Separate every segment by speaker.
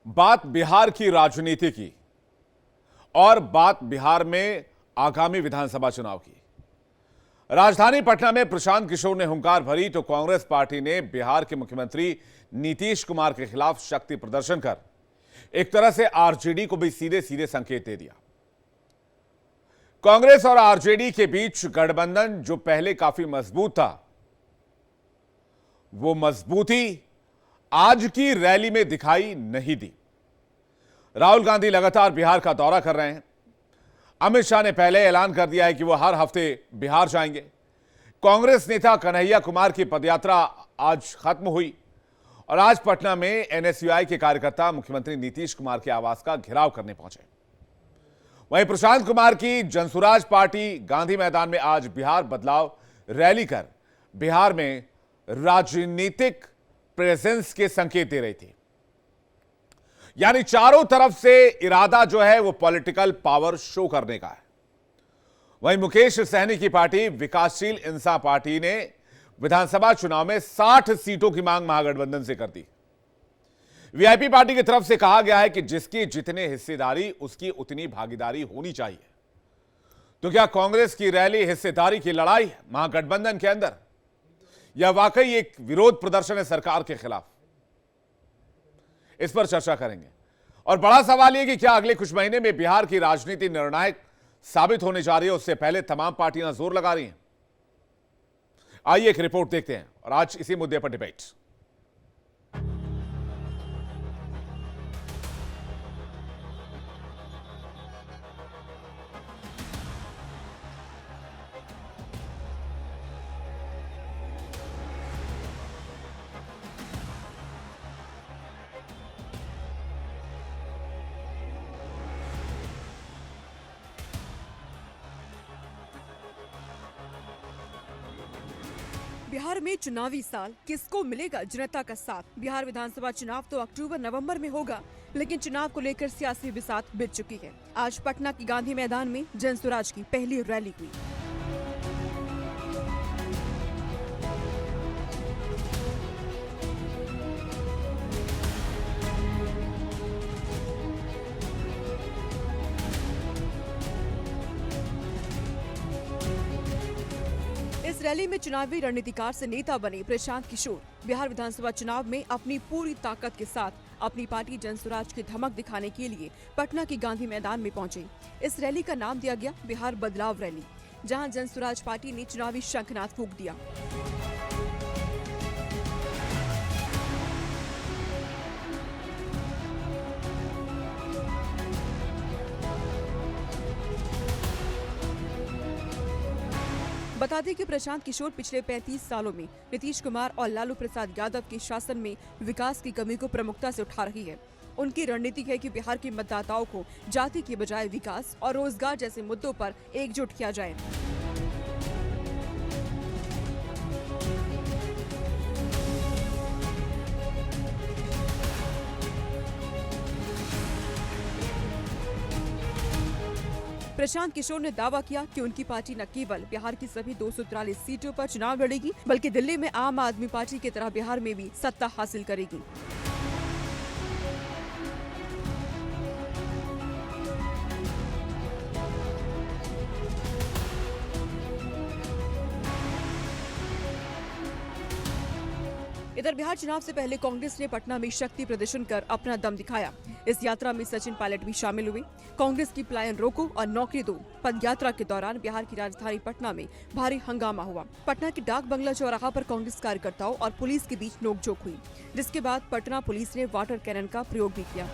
Speaker 1: बात बिहार की राजनीति की और बात बिहार में आगामी विधानसभा चुनाव की। राजधानी पटना में प्रशांत किशोर ने हुंकार भरी तो कांग्रेस पार्टी ने बिहार के मुख्यमंत्री नीतीश कुमार के खिलाफ शक्ति प्रदर्शन कर एक तरह से आरजेडी को भी सीधे सीधे संकेत दे दिया। कांग्रेस और आरजेडी के बीच गठबंधन जो पहले काफी मजबूत था, वो मजबूती आज की रैली में दिखाई नहीं दी। राहुल गांधी लगातार बिहार का दौरा कर रहे हैं। अमित शाह ने पहले ऐलान कर दिया है कि वो हर हफ्ते बिहार जाएंगे। कांग्रेस नेता कन्हैया कुमार की पदयात्रा आज खत्म हुई और आज पटना में एनएसयूआई के कार्यकर्ता मुख्यमंत्री नीतीश कुमार के आवास का घेराव करने पहुंचे। वहीं प्रशांत कुमार की जनसुराज पार्टी गांधी मैदान में आज बिहार बदलाव रैली कर बिहार में राजनीतिक प्रेजेंस के संकेत दे रही थी। यानी चारों तरफ से इरादा जो है वो पॉलिटिकल पावर शो करने का है। वहीं मुकेश सहनी की पार्टी विकासशील इंसान पार्टी ने विधानसभा चुनाव में 60 सीटों की मांग महागठबंधन से कर दी। वीआईपी पार्टी की तरफ से कहा गया है कि जिसकी जितनी हिस्सेदारी उसकी उतनी भागीदारी होनी चाहिए। तो क्या कांग्रेस की रैली हिस्सेदारी की लड़ाई है महागठबंधन के अंदर, या वाकई एक विरोध प्रदर्शन है सरकार के खिलाफ? इस पर चर्चा करेंगे। और बड़ा सवाल यह कि क्या अगले कुछ महीने में बिहार की राजनीति निर्णायक साबित होने जा रही है, उससे पहले तमाम पार्टियां जोर लगा रही हैं। आइए एक रिपोर्ट देखते हैं और आज इसी मुद्दे पर डिबेट।
Speaker 2: बिहार में चुनावी साल, किसको मिलेगा जनता का साथ? बिहार विधानसभा चुनाव तो अक्टूबर-नवंबर में होगा, लेकिन चुनाव को लेकर सियासी बिसात बिछ चुकी है। आज पटना की गांधी मैदान में जनसुराज की पहली रैली हुई। इस रैली में चुनावी रणनीतिकार से नेता बने प्रशांत किशोर बिहार विधानसभा चुनाव में अपनी पूरी ताकत के साथ अपनी पार्टी जनसुराज की धमक दिखाने के लिए पटना की गांधी मैदान में पहुंचे। इस रैली का नाम दिया गया बिहार बदलाव रैली, जहां जनसुराज पार्टी ने चुनावी शंखनाद फूंक दिया। बता दें कि प्रशांत किशोर पिछले 35 सालों में नीतीश कुमार और लालू प्रसाद यादव के शासन में विकास की कमी को प्रमुखता से उठा रही है। उनकी रणनीति है कि बिहार के मतदाताओं को जाति के बजाय विकास और रोजगार जैसे मुद्दों पर एकजुट किया जाए। प्रशांत किशोर ने दावा किया कि उनकी पार्टी न केवल बिहार की सभी 243 सीटों पर चुनाव लड़ेगी, बल्कि दिल्ली में आम आदमी पार्टी की तरह बिहार में भी सत्ता हासिल करेगी। इधर बिहार चुनाव से पहले कांग्रेस ने पटना में शक्ति प्रदर्शन कर अपना दम दिखाया। इस यात्रा में सचिन पायलट भी शामिल हुए। कांग्रेस की पलायन रोको और नौकरी दो पदयात्रा के दौरान बिहार की राजधानी पटना में भारी हंगामा हुआ। पटना के डाक बंगला चौराहा पर कांग्रेस कार्यकर्ताओं और पुलिस के बीच नोकझोंक हुई, जिसके बाद पटना पुलिस ने वाटर कैनन का प्रयोग भी किया।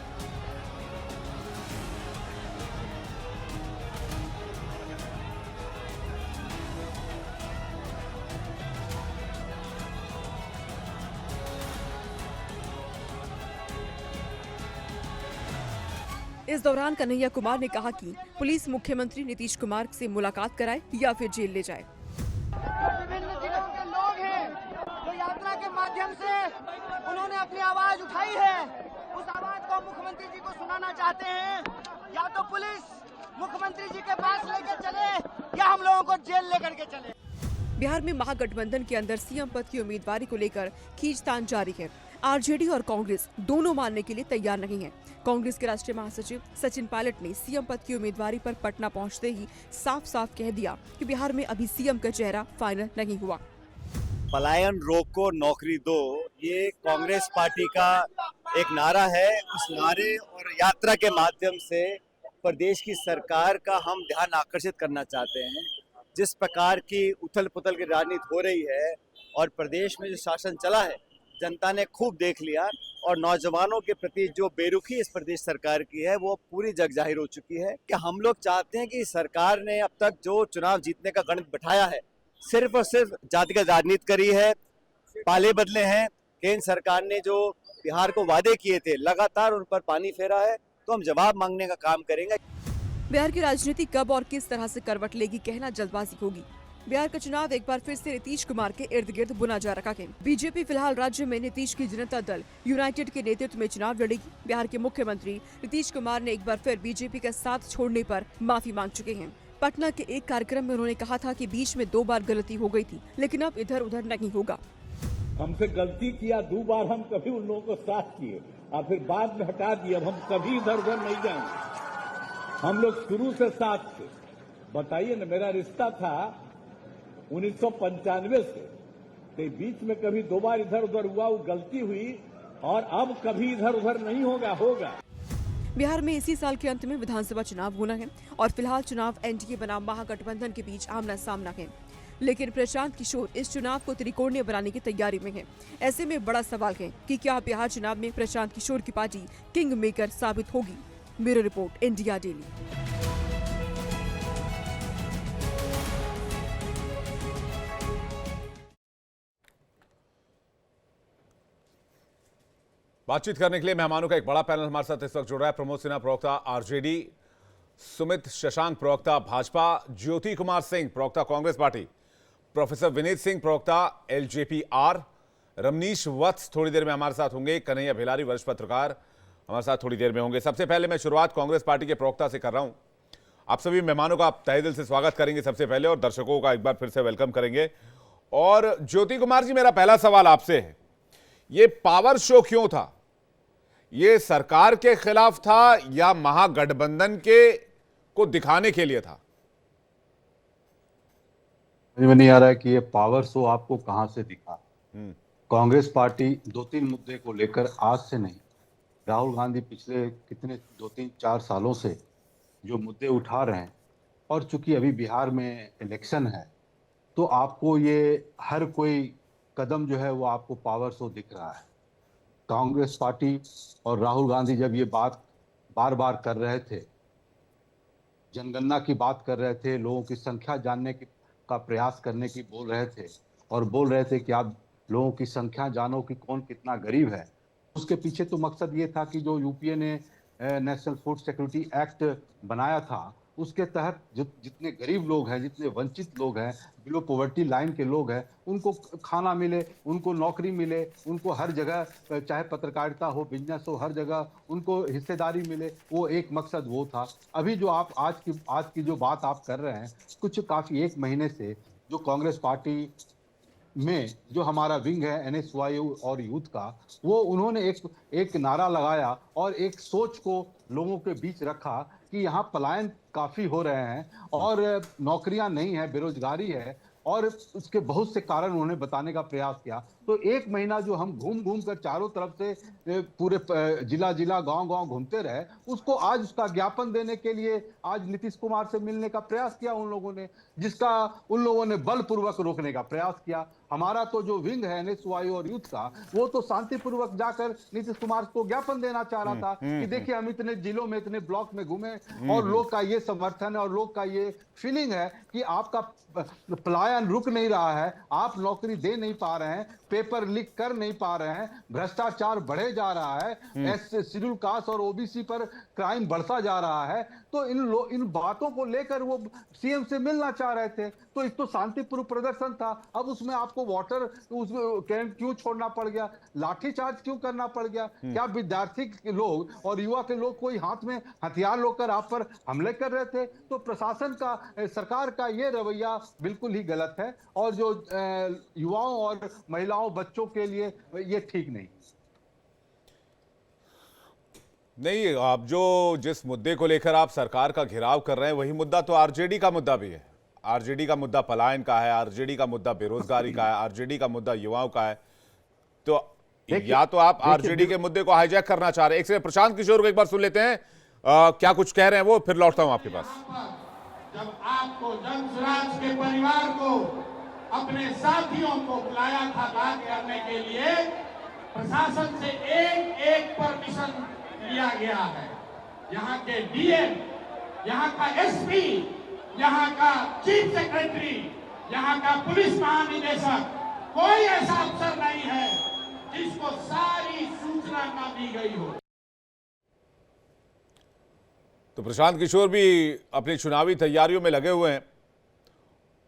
Speaker 2: इस दौरान कन्हैया कुमार ने कहा कि पुलिस मुख्यमंत्री नीतीश कुमार से मुलाकात कराए या फिर जेल ले जाए।
Speaker 3: विभिन्न जिलों के लोग हैं जो यात्रा के माध्यम से उन्होंने अपनी आवाज उठाई है। उस आवाज को मुख्यमंत्री जी को सुनाना चाहते हैं। या तो पुलिस मुख्यमंत्री जी के पास लेकर चले या हम लोगों को जेल लेकर के चले।
Speaker 2: बिहार में महागठबंधन के अंदर सीएम पद की उम्मीदवारी को लेकर खींचतान जारी है। आरजेडी और कांग्रेस दोनों मानने के लिए तैयार नहीं है। कांग्रेस के राष्ट्रीय महासचिव सचिन पायलट ने सीएम पद की उम्मीदवारी पर पटना पहुंचते ही साफ साफ कह दिया कि बिहार में अभी सीएम का चेहरा फाइनल नहीं हुआ।
Speaker 4: पलायन रोको नौकरी दो, ये कांग्रेस पार्टी का एक नारा है। उस नारे और यात्रा के माध्यम से प्रदेश की सरकार का हम ध्यान आकर्षित करना चाहते हैं। जिस प्रकार की उथल पुथल की राजनीति हो रही है और प्रदेश में जो शासन चला है, जनता ने खूब देख लिया और नौजवानों के प्रति जो बेरुखी इस प्रदेश सरकार की है वो पूरी जग जाहिर हो चुकी है कि हम लोग चाहते हैं कि सरकार ने अब तक जो चुनाव जीतने का गणित बिठाया है, सिर्फ और सिर्फ जातिगत राजनीति करी है, पाले बदले हैं। केंद्र सरकार ने जो बिहार को वादे किए थे, लगातार उन पर पानी फेरा है, तो हम जवाब मांगने का काम करेंगे।
Speaker 2: बिहार की राजनीति कब और किस तरह से करवट लेगी, कहना जल्दबाजी होगी। बिहार का चुनाव एक बार फिर से नीतीश कुमार के इर्द गिर्द बुना जा रखा है। बीजेपी फिलहाल राज्य में नीतीश की जनता दल यूनाइटेड के नेतृत्व में चुनाव लड़ेगी। बिहार के मुख्यमंत्री नीतीश कुमार ने एक बार फिर बीजेपी का साथ छोड़ने पर माफी मांग चुके हैं। पटना के एक कार्यक्रम में उन्होंने कहा था कि बीच में 2 बार गलती हो गई थी, लेकिन अब इधर उधर नहीं होगा।
Speaker 5: हमसे गलती किया, 2 बार हम कभी उन लोगों को साथ किए और फिर बाद में हटा दिए। अब हम कभी इधर उधर नहीं जाएंगे, हम लोग शुरू से साथ थे। बताइए न, मेरा रिश्ता था 1995 से, तो बीच में कभी 2 बार इधर उधर हुआ, वो गलती हुई और अब कभी इधर उधर नहीं होगा।
Speaker 2: बिहार में इसी साल के अंत में विधानसभा चुनाव होना है और फिलहाल चुनाव एनडीए बनाम महागठबंधन के बीच आमना सामना है। लेकिन प्रशांत किशोर इस चुनाव को त्रिकोणीय बनाने की तैयारी में है। ऐसे में बड़ा सवाल है कि क्या बिहार चुनाव में प्रशांत किशोर की पार्टी किंग मेकर साबित होगी। Bureau report, India daily.
Speaker 1: बातचीत करने के लिए मेहमानों का एक बड़ा पैनल हमारे साथ इस वक्त जुड़ रहा है। प्रमोद सिन्हा, प्रवक्ता आरजेडी, सुमित शशांक, प्रवक्ता भाजपा, ज्योति कुमार सिंह, प्रवक्ता कांग्रेस पार्टी, प्रोफेसर विनीत सिंह, प्रवक्ता एलजेपीआर, रमनीश वत्स थोड़ी देर में हमारे साथ होंगे, कन्हैया भिलारी, वरिष्ठ पत्रकार, हमारे साथ थोड़ी देर में होंगे। सबसे पहले मैं शुरुआत कांग्रेस पार्टी के प्रवक्ता से कर रहा हूं। आप सभी मेहमानों का आप तहे दिल से स्वागत करेंगे सबसे पहले, और दर्शकों का एक बार फिर से वेलकम करेंगे। और ज्योति कुमार जी, मेरा पहला सवाल आपसे है, ये पावर शो क्यों था? ये सरकार के खिलाफ था या महागठबंधन के को दिखाने के लिए था?
Speaker 6: समझ में नहीं आ रहा है कि ये पावर शो आपको कहां से दिखा। कांग्रेस पार्टी 2-3 मुद्दे को लेकर आज से नहीं, राहुल गांधी पिछले कितने 2-3-4 सालों से जो मुद्दे उठा रहे हैं, और चूंकि अभी बिहार में इलेक्शन है तो आपको ये हर कोई कदम जो है वो आपको पावर शो दिख रहा है। कांग्रेस पार्टी और राहुल गांधी जब ये बात बार बार कर रहे थे, जनगणना की बात कर रहे थे, लोगों की संख्या जानने का प्रयास करने की बोल रहे थे, और बोल रहे थे कि आप लोगों की संख्या जानो कि कौन कितना गरीब है। उसके पीछे तो मकसद ये था कि जो यूपीए ने नेशनल फूड सिक्योरिटी एक्ट बनाया था, उसके तहत जितने गरीब लोग हैं, जितने वंचित लोग हैं, बिलो पॉवर्टी लाइन के लोग हैं, उनको खाना मिले, उनको नौकरी मिले, उनको हर जगह, चाहे पत्रकारिता हो, बिजनेस हो, हर जगह उनको हिस्सेदारी मिले। वो एक मकसद वो था। अभी जो आप आज की जो बात आप कर रहे हैं, कुछ काफ़ी 1 महीने से जो कांग्रेस पार्टी में जो हमारा विंग है एनएसवाई और यूथ का, वो उन्होंने एक नारा लगाया और एक सोच को लोगों के बीच रखा कि यहाँ पलायन काफ़ी हो रहे हैं और नौकरियां नहीं है, बेरोजगारी है, और उसके बहुत से कारण उन्होंने बताने का प्रयास किया। तो 1 महीना जो हम घूम कर चारों तरफ से पूरे जिला गांव घूमते रहे, उसको आज उसका ज्ञापन देने के लिए आज नीतीश कुमार से मिलने का प्रयास किया उन लोगों ने, जिसका उन लोगों ने बलपूर्वक रोकने का प्रयास किया। हमारा तो जो विंग है एनएसवाई और यूथ का, वो तो शांतिपूर्वक जाकर नीतीश कुमार को ज्ञापन देना चाह रहा था कि देखिए हम इतने जिलों में, इतने ब्लॉक में घूमे और लोग का ये समर्थन है और लोग का ये फीलिंग है कि आपका पलायन रुक नहीं रहा है, आप नौकरी दे नहीं पा रहे हैं, पेपर लीक कर नहीं पा रहे हैं, भ्रष्टाचार बढ़े जा रहा है, शेड्यूल कास्ट और ओबीसी पर क्राइम बढ़ता जा रहा है। तो इन बातों को लेकर वो सीएम से मिलना चाह रहे थे। तो एक तो शांतिपूर्ण प्रदर्शन था, अब उसमें आपको वाटर कैंप क्यों छोड़ना पड़ गया, लाठीचार्ज क्यों करना पड़ गया? क्या विद्यार्थी के लोग और युवा के लोग कोई हाथ में हथियार लेकर आप पर हमले कर रहे थे? तो प्रशासन का, सरकार का ये रवैया बिल्कुल ही गलत है और जो युवाओं और महिलाओं, बच्चों के लिए ये ठीक नहीं।
Speaker 1: नहीं, आप जो जिस मुद्दे को लेकर आप सरकार का घेराव कर रहे हैं वही मुद्दा तो आरजेडी का मुद्दा भी है। आरजेडी का मुद्दा पलायन का है, आरजेडी का मुद्दा बेरोजगारी का है, आरजेडी का मुद्दा युवाओं का है। तो या तो आप आरजेडी के मुद्दे को हाईजैक करना चाह रहे हैं। एक से प्रशांत किशोर को एक बार सुन लेते हैं, क्या कुछ कह रहे हैं वो, फिर लौटता हूं आपके पास।
Speaker 7: जब आपको जन स्वराज के परिवार को अपने साथियों को बुलाया था बात करने के लिए, प्रशासन से एक एक परमिशन लिया गया है। यहाँ के डीएम, यहाँ का एसपी, यहाँ का चीफ सेक्रेटरी, यहाँ का पुलिस महानिदेशक, कोई ऐसा अफसर नहीं है जिसको सारी सूचना न दी गई हो।
Speaker 1: तो प्रशांत किशोर भी अपनी चुनावी तैयारियों में लगे हुए हैं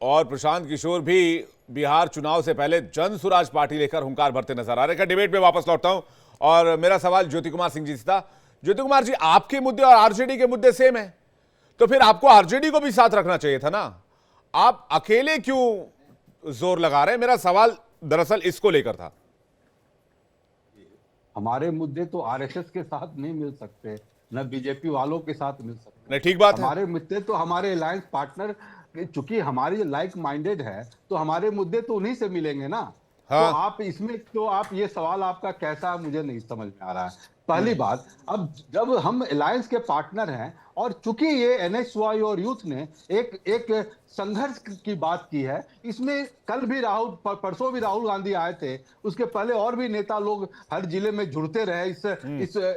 Speaker 1: और प्रशांत किशोर भी बिहार चुनाव से पहले जन स्वराज पार्टी लेकर हुंकार भरते नजर आ रहे हैं। डिबेट पे वापस लौटता हूं और मेरा सवाल ज्योति कुमार सिंह जी से था। ज्योति कुमार जी, आपके मुद्दे और आरजेडी के मुद्दे सेम है, तो फिर आपको आरजेडी को भी साथ रखना चाहिए था ना। आप अकेले क्यों जोर लगा रहे हैं? मेरा सवाल दरअसल इसको लेकर था।
Speaker 6: हमारे मुद्दे तो आरएसएस के साथ नहीं मिल सकते, न बीजेपी वालों के साथ मिल सकते।
Speaker 1: नहीं, ठीक बात है।
Speaker 6: हमारे मुद्दे तो हमारे अलायंस पार्टनर, चूंकि हमारी लाइक माइंडेड है तो हमारे मुद्दे तो उन्हीं से मिलेंगे ना।
Speaker 1: हाँ।
Speaker 6: तो आप इसमें, तो आप ये सवाल आपका कैसा, मुझे नहीं समझ में आ रहा है। पहली बात, अब जब हम अलायंस के पार्टनर हैं और चूंकि ये एनएसवाई और यूथ ने एक संघर्ष की बात की है, इसमें कल भी परसों भी राहुल गांधी आए थे, उसके पहले और भी नेता लोग हर जिले में जुड़ते रहे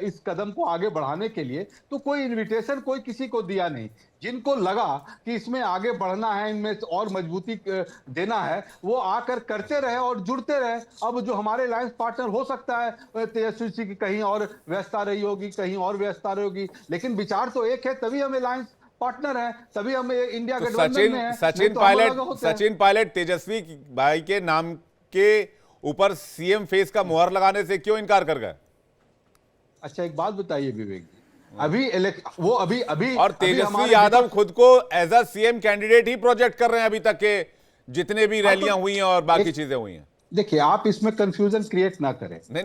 Speaker 6: इस कदम को आगे बढ़ाने के लिए। तो कोई इनविटेशन कोई किसी को दिया नहीं। जिनको लगा कि इसमें आगे बढ़ना है, इनमें और मजबूती देना है, वो आकर करते रहे और जुड़ते रहे। अब जो हमारे अलायंस पार्टनर, हो सकता है तेजस्वी जी की कहीं और व्यवस्था रही होगी, कहीं और व्यवस्था रही होगी, लेकिन विचार तो एक है, तभी हम अलायंस पार्टनर हैं, तभी हम इंडिया
Speaker 1: तो
Speaker 6: गठबंधन में हैं।
Speaker 1: सचिन पायलट तेजस्वी भाई के नाम के ऊपर सीएम फेस का मुहर लगाने से क्यों इनकार कर गए?
Speaker 6: अच्छा, एक बात बताइए विवेक जी, अभी
Speaker 1: और तेजस्वी यादव खुद को एज अ सीएम कैंडिडेट ही प्रोजेक्ट कर रहे हैं अभी तक के जितने भी रैलियां हुई हैं और बाकी चीजें हुई हैं।
Speaker 6: देखिए, आप इसमें कंफ्यूजन क्रिएट ना करें।
Speaker 1: नहीं,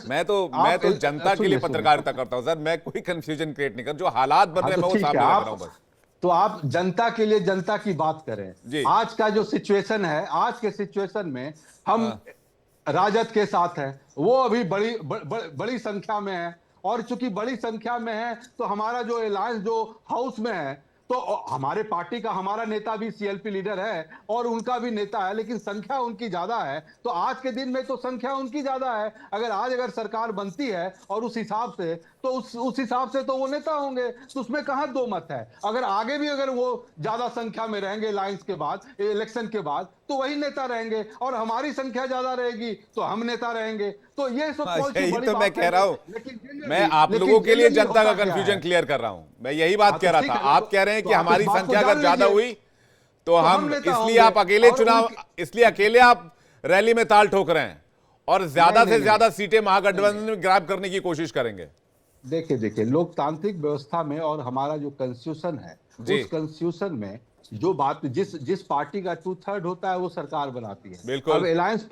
Speaker 1: मैं तो जनता के लिए पत्रकारिता करता हूं सर, मैं कोई कंफ्यूजन क्रिएट नहीं कर, जो हालात बन रहे हैं मैं वो सामने रख रहा हूं बस।
Speaker 6: तो आप जनता के लिए जनता की बात करें। आज का जो सिचुएशन है, आज के सिचुएशन में हम राजद के साथ हैं, वो अभी बड़ी संख्या में है, और चूंकि बड़ी संख्या में है तो हमारा जो अलायंस जो हाउस में है, तो हमारे पार्टी का हमारा नेता भी सीएलपी लीडर है और उनका भी नेता है, लेकिन संख्या उनकी ज्यादा है। तो आज के दिन में तो संख्या उनकी ज्यादा है। अगर सरकार बनती है और उस हिसाब से, तो उस हिसाब से तो वो नेता होंगे, तो उसमें कहां दो मत है। अगर आगे भी अगर वो ज्यादा संख्या में रहेंगे अलायंस के बाद, इलेक्शन के बाद, तो वही नेता रहेंगे, और हमारी संख्या ज्यादा रहेगी तो हम नेता रहेंगे। तो ये सब
Speaker 1: यही तो मैं कह रहा हूं, मैं आप लोगों के लिए जनता का कंफ्यूजन क्लियर कर रहा हूं। मैं यही बात कह रहा था। आप कह रहे हैं कि हमारी संख्या अगर ज्यादा हुई तो हम, इसलिए आप अकेले चुनाव, इसलिए अकेले आप रैली में ताल ठोक रहे हैं और ज्यादा से ज्यादा सीटें महागठबंधन में ग्रैब करने की कोशिश करेंगे।
Speaker 6: देखिए, लोकतांत्रिक व्यवस्था में और हमारा जो कॉन्स्टिट्यूशन है, उस कॉन्स्टिट्यूशन में जो बात, जिस पार्टी का 2/3 होता है वो सरकार बनाती है।
Speaker 1: बिल्कुल।
Speaker 6: अब अलायंस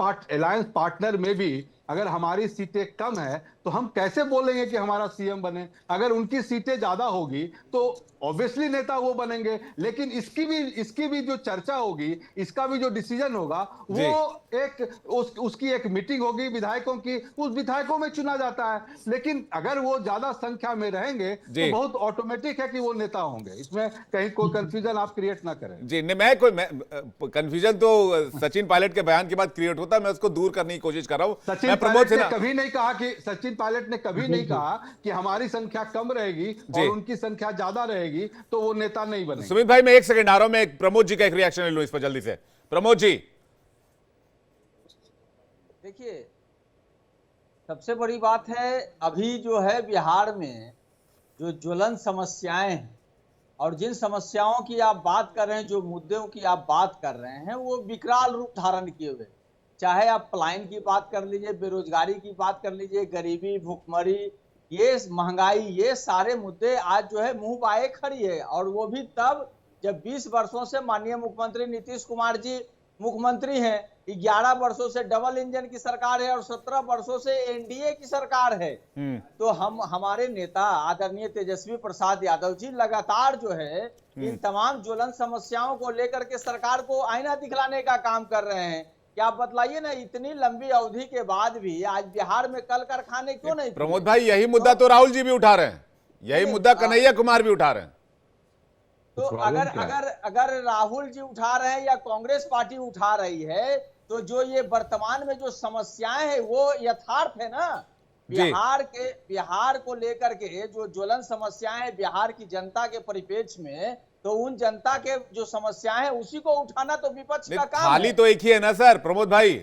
Speaker 6: पार्टनर में भी अगर हमारी सीटें कम है तो हम कैसे बोलेंगे कि हमारा सीएम बने? अगर उनकी सीटें ज्यादा होगी तो ऑब्वियसली नेता वो बनेंगे, लेकिन इसकी भी जो चर्चा होगी, इसका भी जो डिसीजन होगा, वो उसकी एक मीटिंग होगी विधायकों की, उस विधायकों में चुना जाता है। लेकिन अगर वो ज्यादा संख्या में रहेंगे तो बहुत ऑटोमेटिक है कि वो नेता होंगे। इसमें कहीं कोई कंफ्यूजन आप क्रिएट ना करें।
Speaker 1: जी नहीं, मैं कंफ्यूजन तो सचिन पायलट के बयान के बाद क्रिएट होता है, मैं उसको दूर करने की कोशिश कर रहा हूं।
Speaker 6: सचिन पायलट ने कभी नहीं कहा कि हमारी संख्या कम रहेगी और उनकी संख्या ज्यादा रहेगी तो वो नेता नहीं बनेंगे।
Speaker 1: सुमित भाई, मैं एक सेकंड आ रहा हूं, मैं प्रमोद जी का एक रिएक्शन ले लूं इस पर जल्दी से। प्रमोद जी,
Speaker 8: देखिए, सबसे बड़ी बात है अभी जो है बिहार में जो ज्वलन समस्याएं हैं और जिन समस्याओं की आप बात कर रहे हैं, जो मुद्दों की आप बात कर रहे हैं, वो विकराल रूप धारण किए हुए। चाहे आप पलायन की बात कर लीजिए, बेरोजगारी की बात कर लीजिए, गरीबी, भुखमरी, ये महंगाई, ये सारे मुद्दे आज जो है मुंह बाए खड़ी है। और वो भी तब जब 20 वर्षों से माननीय मुख्यमंत्री नीतीश कुमार जी मुख्यमंत्री हैं, 11 वर्षों से डबल इंजन की सरकार है और 17 वर्षों से एनडीए की सरकार है। तो हमारे नेता आदरणीय तेजस्वी प्रसाद यादव जी लगातार जो है इन तमाम ज्वलंत समस्याओं को लेकर के सरकार को आईना दिखलाने का काम कर रहे हैं। क्या आप बतलाइए ना, इतनी लंबी अवधि के बाद भी आज बिहार में कल कारखाने क्यों नहीं?
Speaker 1: प्रमोद भाई, यही मुद्दा तो राहुल जी भी उठा रहे हैं, यही मुद्दा कन्हैया कुमार भी उठा रहे हैं।
Speaker 8: तो अगर राहुल जी उठा रहे हैं या कांग्रेस पार्टी उठा रही है, तो जो ये वर्तमान में जो समस्याएं हैं वो यथार्थ है ना। बिहार को लेकर के जो ज्वलंत समस्याएं हैं बिहार की जनता के परिप्रेक्ष्य में, तो उन जनता के जो समस्याएं हैं उसी को उठाना तो विपक्ष का काम है।
Speaker 1: थाली तो एक ही है ना सर प्रमोद भाई,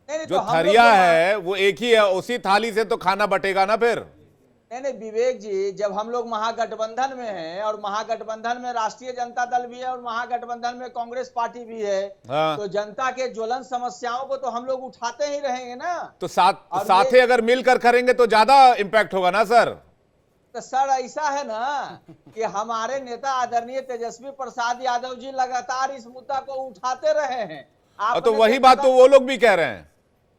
Speaker 8: नहीं,
Speaker 1: जो
Speaker 8: तो
Speaker 1: थरिया है वो एक ही है, उसी थाली से तो खाना बटेगा ना फिर।
Speaker 8: नहीं विवेक जी, जब हम लोग महागठबंधन में हैं और महागठबंधन में राष्ट्रीय जनता दल भी है और महागठबंधन में कांग्रेस पार्टी भी है, तो जनता के ज्वलंत समस्याओं को तो हम लोग उठाते ही रहेंगे ना।
Speaker 1: तो साथ अगर मिलकर करेंगे तो ज्यादा इम्पैक्ट होगा ना सर।
Speaker 8: तो सर ऐसा है ना कि हमारे नेता आदरणीय तेजस्वी प्रसाद यादव जी लगातार इस मुद्दा को उठाते रहे हैं।
Speaker 1: तो वही बात तो वो लोग भी कह रहे हैं।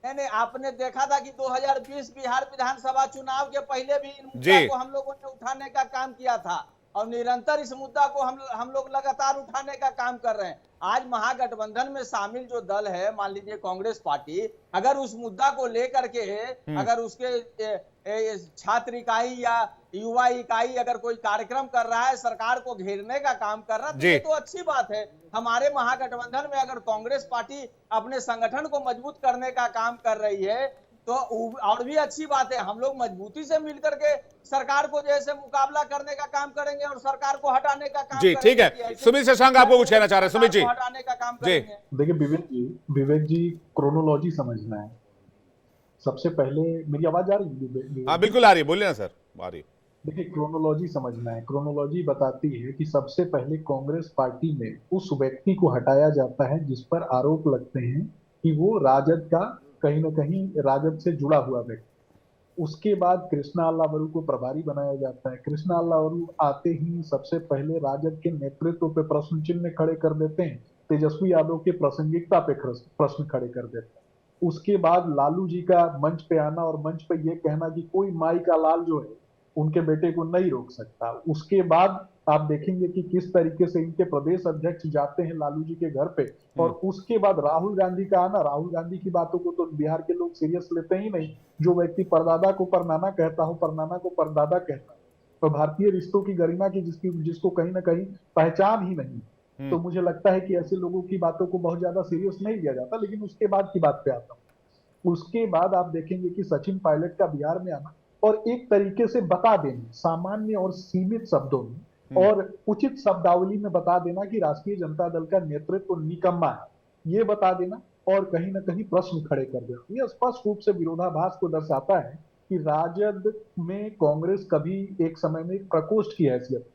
Speaker 8: नहीं, आपने देखा था कि 2020 बिहार विधानसभा चुनाव के पहले भी इन मुद्दा को हम लोगों ने उठाने का काम किया था और निरंतर इस मुद्दा को हम लोग लगातार उठाने का काम कर रहे हैं। आज महागठबंधन में शामिल जो दल है, मान लीजिए कांग्रेस पार्टी, अगर उस मुद्दा को लेकर के अगर उसके छात्र इकाई या युवा इकाई अगर कोई कार्यक्रम कर रहा है, सरकार को घेरने का काम कर रहा है, तो ये तो अच्छी बात है। हमारे महागठबंधन में अगर कांग्रेस पार्टी अपने संगठन को मजबूत करने का काम कर रही है तो और भी अच्छी बात है। हम लोग मजबूती से मिलकर के सरकार को जैसे मुकाबला करने का काम करेंगे और सरकार को हटाने का काम करेंगे।
Speaker 1: ठीक है, सुमित शशांक आपको कुछ कहना चाह रहे हैं। सुमित जी,
Speaker 8: हटाने का काम करेंगे।
Speaker 9: देखिए विवेक जी क्रोनोलॉजी समझना है। सबसे पहले मेरी आवाज आ रही है?
Speaker 1: हाँ बिल्कुल आ रही है, बोलिए ना सर, आ रही है।
Speaker 9: देखिए क्रोनोलॉजी समझना है। क्रोनोलॉजी बताती है कि सबसे पहले कांग्रेस पार्टी में उस व्यक्ति को हटाया जाता है जिस पर आरोप लगते हैं कि वो राजद का कहीं ना कहीं राजद से जुड़ा हुआ व्यक्ति। उसके बाद कृष्णा अल्लावरू को प्रभारी बनाया जाता है। कृष्णा अल्लावरू आते ही सबसे पहले राजद के नेतृत्व पे प्रश्न चिन्ह खड़े कर देते हैं, तेजस्वी यादव के प्रासंगिकता पे प्रश्न खड़े कर देते हैं। उसके बाद लालू जी का मंच पे आना और मंच पे ये कहना कि कोई माई का लाल जो है उनके बेटे को नहीं रोक सकता। उसके बाद आप देखेंगे कि किस तरीके से इनके प्रदेश अध्यक्ष जाते हैं लालू जी के घर पे, और उसके बाद राहुल गांधी का आना। राहुल गांधी की बातों को तो बिहार के लोग सीरियस लेते ही नहीं। जो व्यक्ति परदादा को परनाना कहता हो, परनाना को परदादा कहता है, तो भारतीय रिश्तों की गरिमा की जिसको कहीं ना कहीं पहचान ही नहीं, तो मुझे लगता है कि ऐसे लोगों की बातों को बहुत ज्यादा सीरियस नहीं लिया जाता। लेकिन उसके बाद की बात पे आता हूँ। उसके बाद आप देखेंगे कि सचिन पायलट का बिहार में आना और एक तरीके से बता देना सामान्य और सीमित शब्दों में और उचित शब्दावली में बता देना कि राष्ट्रीय जनता दल का नेतृत्व निकम्मा है, ये बता देना और कहीं ना कहीं प्रश्न खड़े कर देना। ये स्पष्ट रूप से विरोधाभास को दर्शाता है कि राजद में कांग्रेस कभी एक समय में प्रकोष्ठ की हैसियत।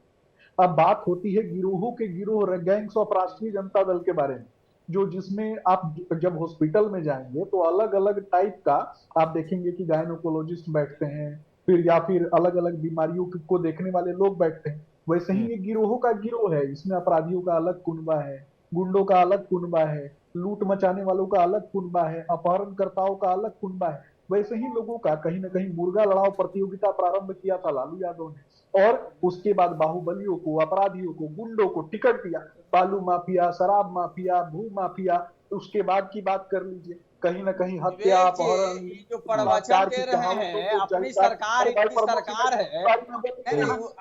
Speaker 9: अब बात होती है गिरोहों के गिरोह, गैंग्स ऑफ राष्ट्रीय जनता दल के बारे में, जो जिसमें आप जब हॉस्पिटल में जाएंगे तो अलग अलग टाइप का आप देखेंगे कि गायनोकोलॉजिस्ट बैठते हैं, फिर या फिर अलग अलग बीमारियों को देखने वाले लोग बैठते हैं। वैसे ही ये गिरोहों का गिरोह है। इसमें अपराधियों का अलग कुनबा है, गुंडों का अलग कुनबा है, लूट मचाने वालों का अलग कुनबा है, अपहरणकर्ताओं का अलग कुनबा है। वैसे ही लोगों का कहीं ना कहीं मुर्गा लड़ाओ प्रतियोगिता प्रारंभ किया था लालू यादव ने, और उसके बाद बाहुबलियों को, अपराधियों को, गुंडों को टिकट दिया। बालू माफिया, शराब माफिया, भू माफिया। उसके बाद की बात कर लीजिए, कहीं ना कहीं हत्या, अपहरण,
Speaker 8: जो प्रवचन दे रहे हैं, अपनी सरकार इनकी सरकार है।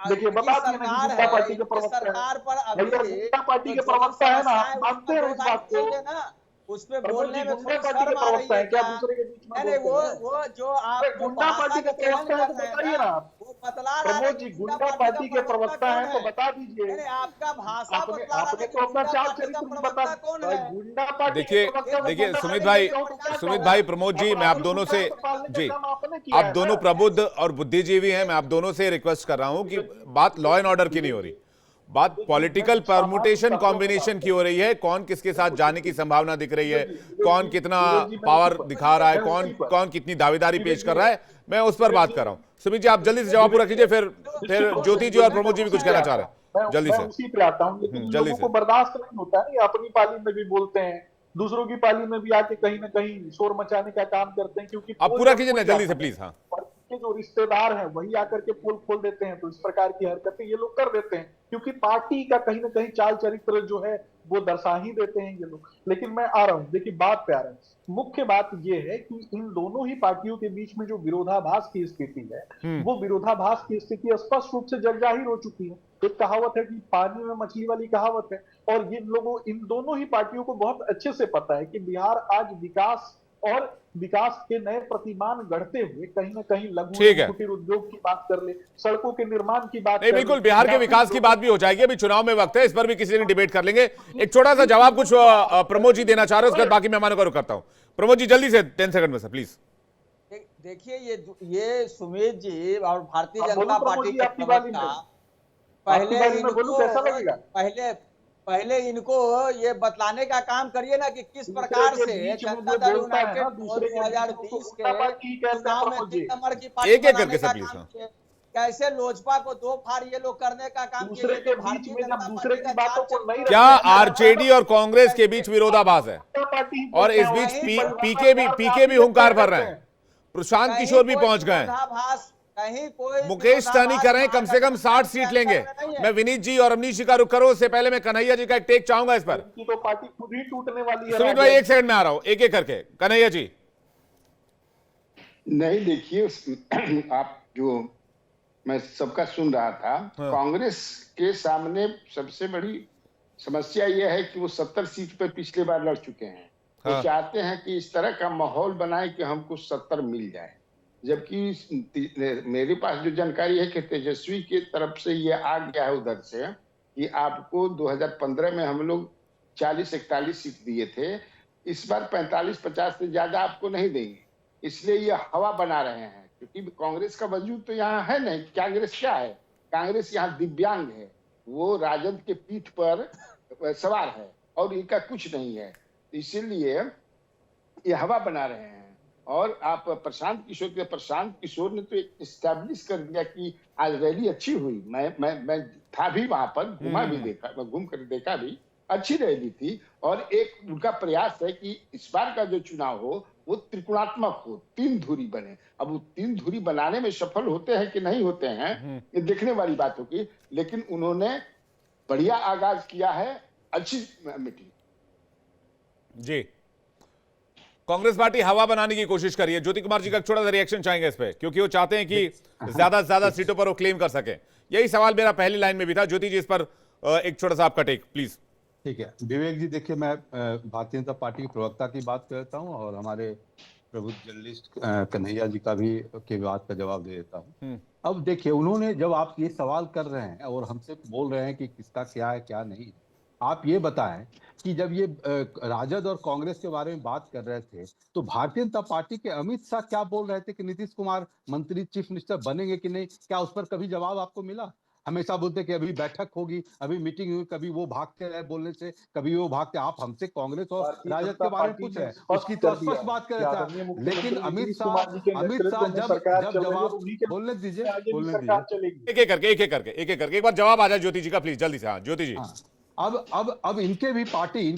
Speaker 9: देखिए बता दीजिए पार्टी के प्रवक्ता
Speaker 8: सरकार पर अभी
Speaker 9: पार्टी के प्रवक्ता है ना, मानते हैं इस बात को।
Speaker 8: उस पे बोलने में थोड़ी
Speaker 9: पार्टी के प्रवक्ता है क्या? दूसरे के बीच में
Speaker 8: नहीं, वो जो आप
Speaker 9: गुंडा पार्टी के प्रवक्ता है तो बताइए ना आप।
Speaker 8: वो बतला रहा है
Speaker 9: प्रमोद जी गुंडा पार्टी के प्रवक्ता है तो बता दीजिए।
Speaker 8: आपका भाषा
Speaker 9: आपने तो अपना चाल चरित्र बता। गुंडा पार्टी
Speaker 1: देखिए सुमित भाई प्रमोद जी, मैं आप दोनों से जी, आप दोनों प्रबुद्ध और बुद्धिजीवी हैं, मैं आप दोनों से रिक्वेस्ट कर रहा हूं कि बात लॉ एंड ऑर्डर की नहीं हो रही, बात पॉलिटिकल परमुटेशन कॉम्बिनेशन की हो रही है। कौन किसके साथ जाने की संभावना दिख रही है, कौन कितना पावर दिखा रहा है, कौन कितनी दावेदारी पेश कर रहा है, मैं उस पर बात कर रहा हूं। सुमित जी आप जल्दी से जवाब पूरा कीजिए, फिर ज्योति जी और प्रमोद जी भी कुछ कहना चाह रहे हैं, जल्दी से।
Speaker 9: उसी पे आता हूँ। जल्दी से बर्दाश्त नहीं होता है, अपनी पाली में भी बोलते हैं दूसरों की पाली में भी आके कहीं ना कहीं शोर मचाने का काम करते हैं, क्योंकि
Speaker 1: आप पूरा कीजिए ना जल्दी से प्लीज। हाँ,
Speaker 9: के जो रिश्तेदार हैं वही आकर के पोल खोल देते हैं। तो इस प्रकार की हरकतें ये लोग कर देते हैं, क्योंकि पार्टी का कहीं ना कहीं चाल चरित्र जो है वो दर्शा ही देते हैं ये लोग। लेकिन मैं आ रहा हूं, देखिए बात पे आ रहा है। मुख्य बात ये है कि इन दोनों ही पार्टियों के बीच में जो विरोधाभास की स्थिति है, वो विरोधाभास की स्थिति स्पष्ट रूप से जग जाहिर हो चुकी है। एक कहावत है कि पानी में मछली वाली कहावत है, और इन दोनों ही पार्टियों को बहुत अच्छे से पता है कि बिहार आज विकास के नए प्रतिमान गढ़ते हुए कहीं ना कहीं लघु कुटीर उद्योग की बात कर ले, सड़कों के निर्माण की बात
Speaker 1: नहीं, बिल्कुल बिहार के विकास की बात भी हो जाएगी। अभी चुनाव में वक्त है, इस पर भी किसी दिन डिबेट कर लेंगे। एक छोटा सा जवाब कुछ प्रमोद जी देना चाह रहे हैं, उसके बाद बाकी मेहमानों का रुख करता हूं। प्रमोद जी जल्दी से 10 सेकंड में सर प्लीज।
Speaker 8: देखिए ये सुमित जी और भारतीय जनता पार्टी के प्रवक्ता पहले इनको ये बतलाने का काम करिए ना कि किस प्रकार से जनता दल यूनाइटेड 2020 के चुनाव में 3 नंबर की पार्टी बनाने का काम किया, कैसे लोजपा को 2 फाड़ ये लोग करने का काम किए। भारतीय जनता पार्टी
Speaker 1: क्या आरजेडी और कांग्रेस के बीच विरोधाभास है? और इस बीच पीके भी हुंकार भर रहे हैं, प्रशांत किशोर भी पहुंच गए हैं, मुकेश सहनी कर रहे हैं कम से कम 60 सीट लेंगे। मैं विनीत जी और अमनीश जी का रुख करूं, उससे पहले मैं कन्हैया जी का एक टेक चाहूंगा इस पर।
Speaker 9: तो पार्टी खुद ही टूटने वाली है।
Speaker 1: सुमित भाई 1 सेकंड में आ रहा हूं, एक एक करके। कन्हैया जी
Speaker 10: नहीं, देखिए आप जो मैं सबका सुन रहा था, कांग्रेस के सामने सबसे बड़ी समस्या यह है कि वो 70 सीट पर पिछले बार लड़ चुके हैं। वो चाहते हैं कि इस तरह का माहौल बनाए कि हमको 70 मिल जाए, जबकि मेरे पास जो जानकारी है कि तेजस्वी की तरफ से ये आ गया है उधर से कि आपको 2015 में हम लोग 40-41 सीट दिए थे, इस बार 45-50 से ज्यादा आपको नहीं देंगे। इसलिए ये हवा बना रहे हैं, क्योंकि कांग्रेस का वजूद तो यहाँ है नहीं। कांग्रेस क्या है? कांग्रेस यहाँ दिव्यांग है, वो राजद के पीठ पर सवार है और इनका कुछ नहीं है। इसीलिए ये हवा बना रहे हैं। और आप प्रशांत किशोर ने तो इस्टेब्लिश कर दिया कि आज रैली अच्छी हुई। मैं था भी वहां पर, घूमा भी, देखा, मैं घूम कर देखा भी, अच्छी रैली थी। और एक उनका प्रयास है कि इस बार का जो चुनाव हो वो त्रिकोणात्मक हो, 3 धुरी बने। अब वो 3 धुरी बनाने में सफल होते हैं कि नहीं होते हैं ये देखने वाली बात होगी, लेकिन उन्होंने बढ़िया आगाज किया है, अच्छी मीटिंग
Speaker 1: जी। कांग्रेस पार्टी हवा बनाने की कोशिश कर रही है। ज्योति कुमार जी का छोटा सा रिएक्शन चाहेंगे इस पे, क्योंकि वो चाहते हैं कि ज्यादा से ज्यादा सीटों पर वो क्लेम कर सके। यही सवाल मेरा पहली लाइन में भी था। ज्योति जी इस पर एक छोटा सा आपका टेक प्लीज।
Speaker 6: ठीक है विवेक जी, देखिए मैं भारतीय जनता पार्टी के प्रवक्ता की बात करता हूं और हमारे प्रबुद्ध जर्नलिस्ट कन्हैया जी का भी के बात का जवाब दे देता हूं। अब देखिए, उन्होंने जब आप ये सवाल कर रहे हैं और हमसे बोल रहे हैं कि किसका क्या है क्या नहीं, आप ये बताएं कि जब ये राजद और कांग्रेस के बारे में बात कर रहे थे तो भारतीय जनता पार्टी के अमित शाह क्या बोल रहे थे कि नीतीश कुमार मंत्री चीफ मिनिस्टर बनेंगे कि नहीं? क्या उस पर कभी जवाब आपको मिला? हमेशा बोलते कि अभी बैठक होगी, अभी मीटिंग हुई, कभी वो भागते रहे बोलने से, कभी वो भागते। आप हमसे कांग्रेस और राजद के बारे में पूछ रहे हैं, उसकी तो स्पष्ट बात कर रहे थे। लेकिन अमित शाह जब जवाब बोलने दीजिए एक करके एक बार जवाब आ जाए ज्योति जी का प्लीज, जल्दी से। हाँ ज्योति जी। अब इनके भी पार्टी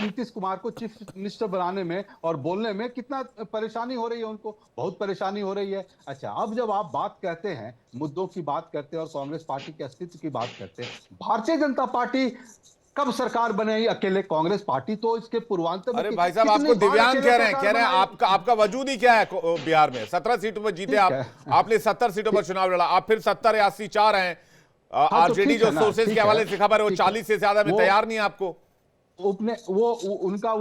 Speaker 6: नीतीश कुमार को चीफ मिनिस्टर बनाने में और बोलने में कितना परेशानी हो रही है, उनको बहुत परेशानी हो रही है। अच्छा, अब जब आप बात कहते हैं, मुद्दों की बात करते हैं और कांग्रेस पार्टी के अस्तित्व की बात करते हैं, भारतीय जनता पार्टी कब सरकार बने अकेले? कांग्रेस पार्टी तो इसके पूर्वांतर में।
Speaker 1: अरे भाई साहब, आपको दिव्यांग कह रहे हैं आपका वजूद ही क्या है बिहार में? 17 सीटों पर जीते आप, आपने 70 सीटों पर चुनाव लड़ा, आप फिर 70 या 80 चाह रहे हैं। आरजेडी जो सोर्सेज के हवाले से खबर है वो 40 से ज्यादा में तैयार नहीं है आपको। उनका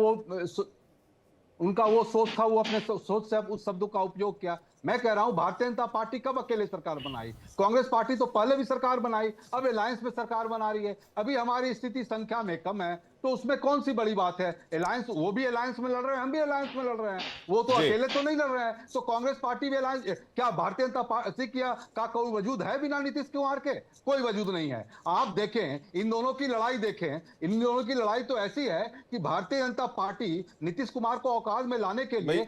Speaker 1: वो सोच था, वो अपने सोच से उस शब्दों का उपयोग किया। मैं कह रहा हूं भारतीय जनता पार्टी कब अकेले सरकार बनाई? कांग्रेस पार्टी तो पहले भी सरकार बनाई, अब अलायंस में सरकार बना रही है। अभी हमारी स्थिति संख्या में कम है तो उसमें कौन सी बड़ी बात है? अलायंस, वो भी अलायंस में लड़ रहे हैं, हम भी अलायंस में लड़ रहे हैं, वो तो अकेले तो नहीं लड़ रहे हैं। तो कांग्रेस पार्टी भी अलायंस, क्या भारतीय जनता पार्टी का कोई वजूद है बिना नीतीश कुमार के? कोई वजूद नहीं है। आप देखें इन दोनों की लड़ाई, इन दोनों की लड़ाई तो ऐसी है कि भारतीय जनता पार्टी नीतीश कुमार को औकात में लाने के लिए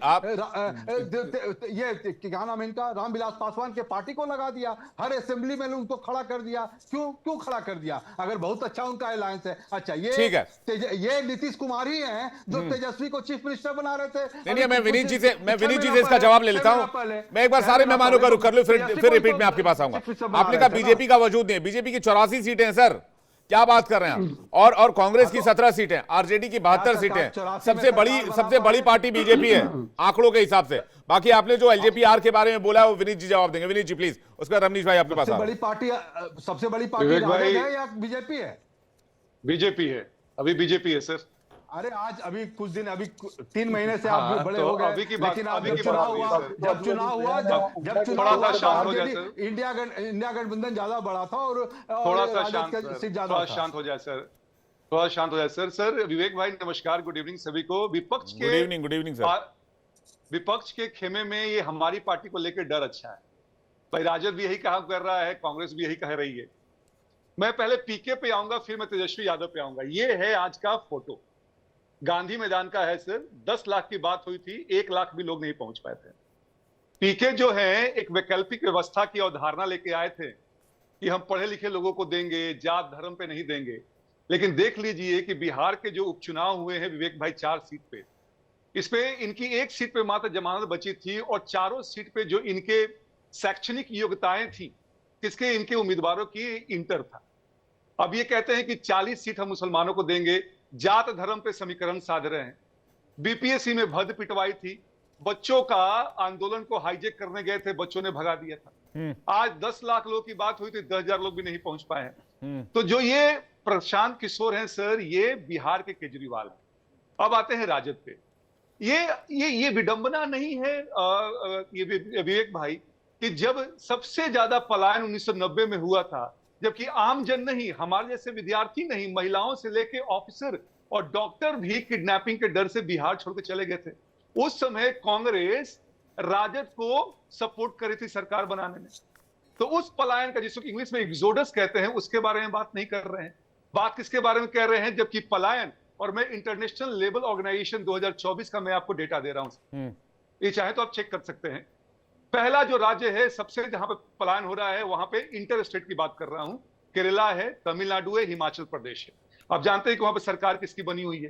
Speaker 1: ये क्या नाम है इनका, रामविलास पासवान के पार्टी को लगा दिया, हर असेंबली में उनको खड़ा कर दिया। क्यों खड़ा कर दिया? अगर बहुत अच्छा उनका अलायंस है। अच्छा, ये
Speaker 6: ये नीतीश कुमार ही हैं जो तेजस्वी को चीफ मिनिस्टर बना रहे थे।
Speaker 1: नहीं, मैं विनीत जी से इसका जवाब ले लेता हूं। मैं एक बार सारे मेहमानों का रुख कर लूं, फिर रिपीट में आपके पास आऊंगा। आपने कहा बीजेपी का वजूद नहीं है, बीजेपी की 84 सीटें हैं सर, क्या बात कर रहे हैं आप? और कांग्रेस की 17 सीटें, आरजेडी की 72 सीटें, सबसे बड़ी पार्टी बीजेपी है आंकड़ों के हिसाब से। बाकी आपने जो एलजेपीआर के बारे में बोला है वो विनीत जी जवाब देंगे। विनीत जी प्लीज, उसका रमनीश भाई आपके पास।
Speaker 6: सबसे बड़ी पार्टी राजद है या बीजेपी है?
Speaker 11: बीजेपी है, अभी बीजेपी है सर।
Speaker 6: अरे आज अभी कुछ दिन, अभी 3 महीने से आप बड़े हो गए, लेकिन जब चुनाव हुआ इंडिया गठबंधन ज्यादा बड़ा था और
Speaker 11: थोड़ा सा शांत हो जाए सर, थोड़ा शांत हो जाए सर। सर विवेक भाई नमस्कार, गुड इवनिंग सभी को।
Speaker 1: Good evening sir.
Speaker 11: विपक्ष के खेमे में ये हमारी पार्टी को लेकर डर अच्छा है भाई। राजद भी यही कहा कर रहा है, कांग्रेस भी यही कह रही है। मैं पहले पीके पे आऊंगा, फिर मैं तेजस्वी यादव पे आऊंगा। ये है आज का फोटो, गांधी मैदान का है सर। 10 लाख की बात हुई थी, 1 लाख भी लोग नहीं पहुंच पाए थे। पीके जो है एक वैकल्पिक व्यवस्था की अवधारणा लेके आए थे कि हम पढ़े लिखे लोगों को देंगे, जात धर्म पे नहीं देंगे। लेकिन देख लीजिए कि बिहार के जो उपचुनाव हुए हैं विवेक भाई 4 सीट पे, इस पे इनकी 1 सीट पे मात्र जमानत बची थी और चारों सीट पे जो इनके शैक्षणिक योग्यताएं थी किसके, इनके उम्मीदवारों की इंटर था। अब ये कहते हैं कि 40 सीट हम मुसलमानों को देंगे, जात धर्म पे समीकरण साध रहे हैं। बीपीएससी में भद पिटवाई थी, बच्चों का आंदोलन को हाईजेक करने गए थे, बच्चों ने भगा दिया था। आज 10 लाख लोगों की बात हुई थी, 10,000 लोग भी नहीं पहुंच पाए हैं। तो जो ये प्रशांत किशोर हैं सर, ये बिहार के केजरीवाल हैं। अब आते हैं राजद पे। ये विडंबना नहीं है ये विवेक भाई कि जब सबसे ज्यादा पलायन 1990 में हुआ था, जबकि आम जन नहीं, हमारे जैसे विद्यार्थी नहीं, महिलाओं से लेके ऑफिसर और डॉक्टर भी किडनैपिंग के डर से बिहार छोड़ के चले गए थे। उस समय कांग्रेस राजद को सपोर्ट करी थी सरकार बनाने में। तो उस पलायन का, जिसको इंग्लिश में एक्सोडस कहते हैं, उसके बारे में बात नहीं कर रहे हैं। बात किसके बारे में कर रहे हैं? जबकि पलायन, और मैं इंटरनेशनल लेबर ऑर्गेनाइजेशन 2024 का मैं आपको डेटा दे रहा हूं, ये चाहे तो आप चेक कर सकते हैं। पहला जो राज्य है सबसे जहां पे पलायन हो रहा है, वहां पे इंटर स्टेट की बात कर रहा हूं, केरला है, तमिलनाडु है, हिमाचल प्रदेश है। आप जानते हैं कि वहां पे सरकार किसकी बनी हुई है।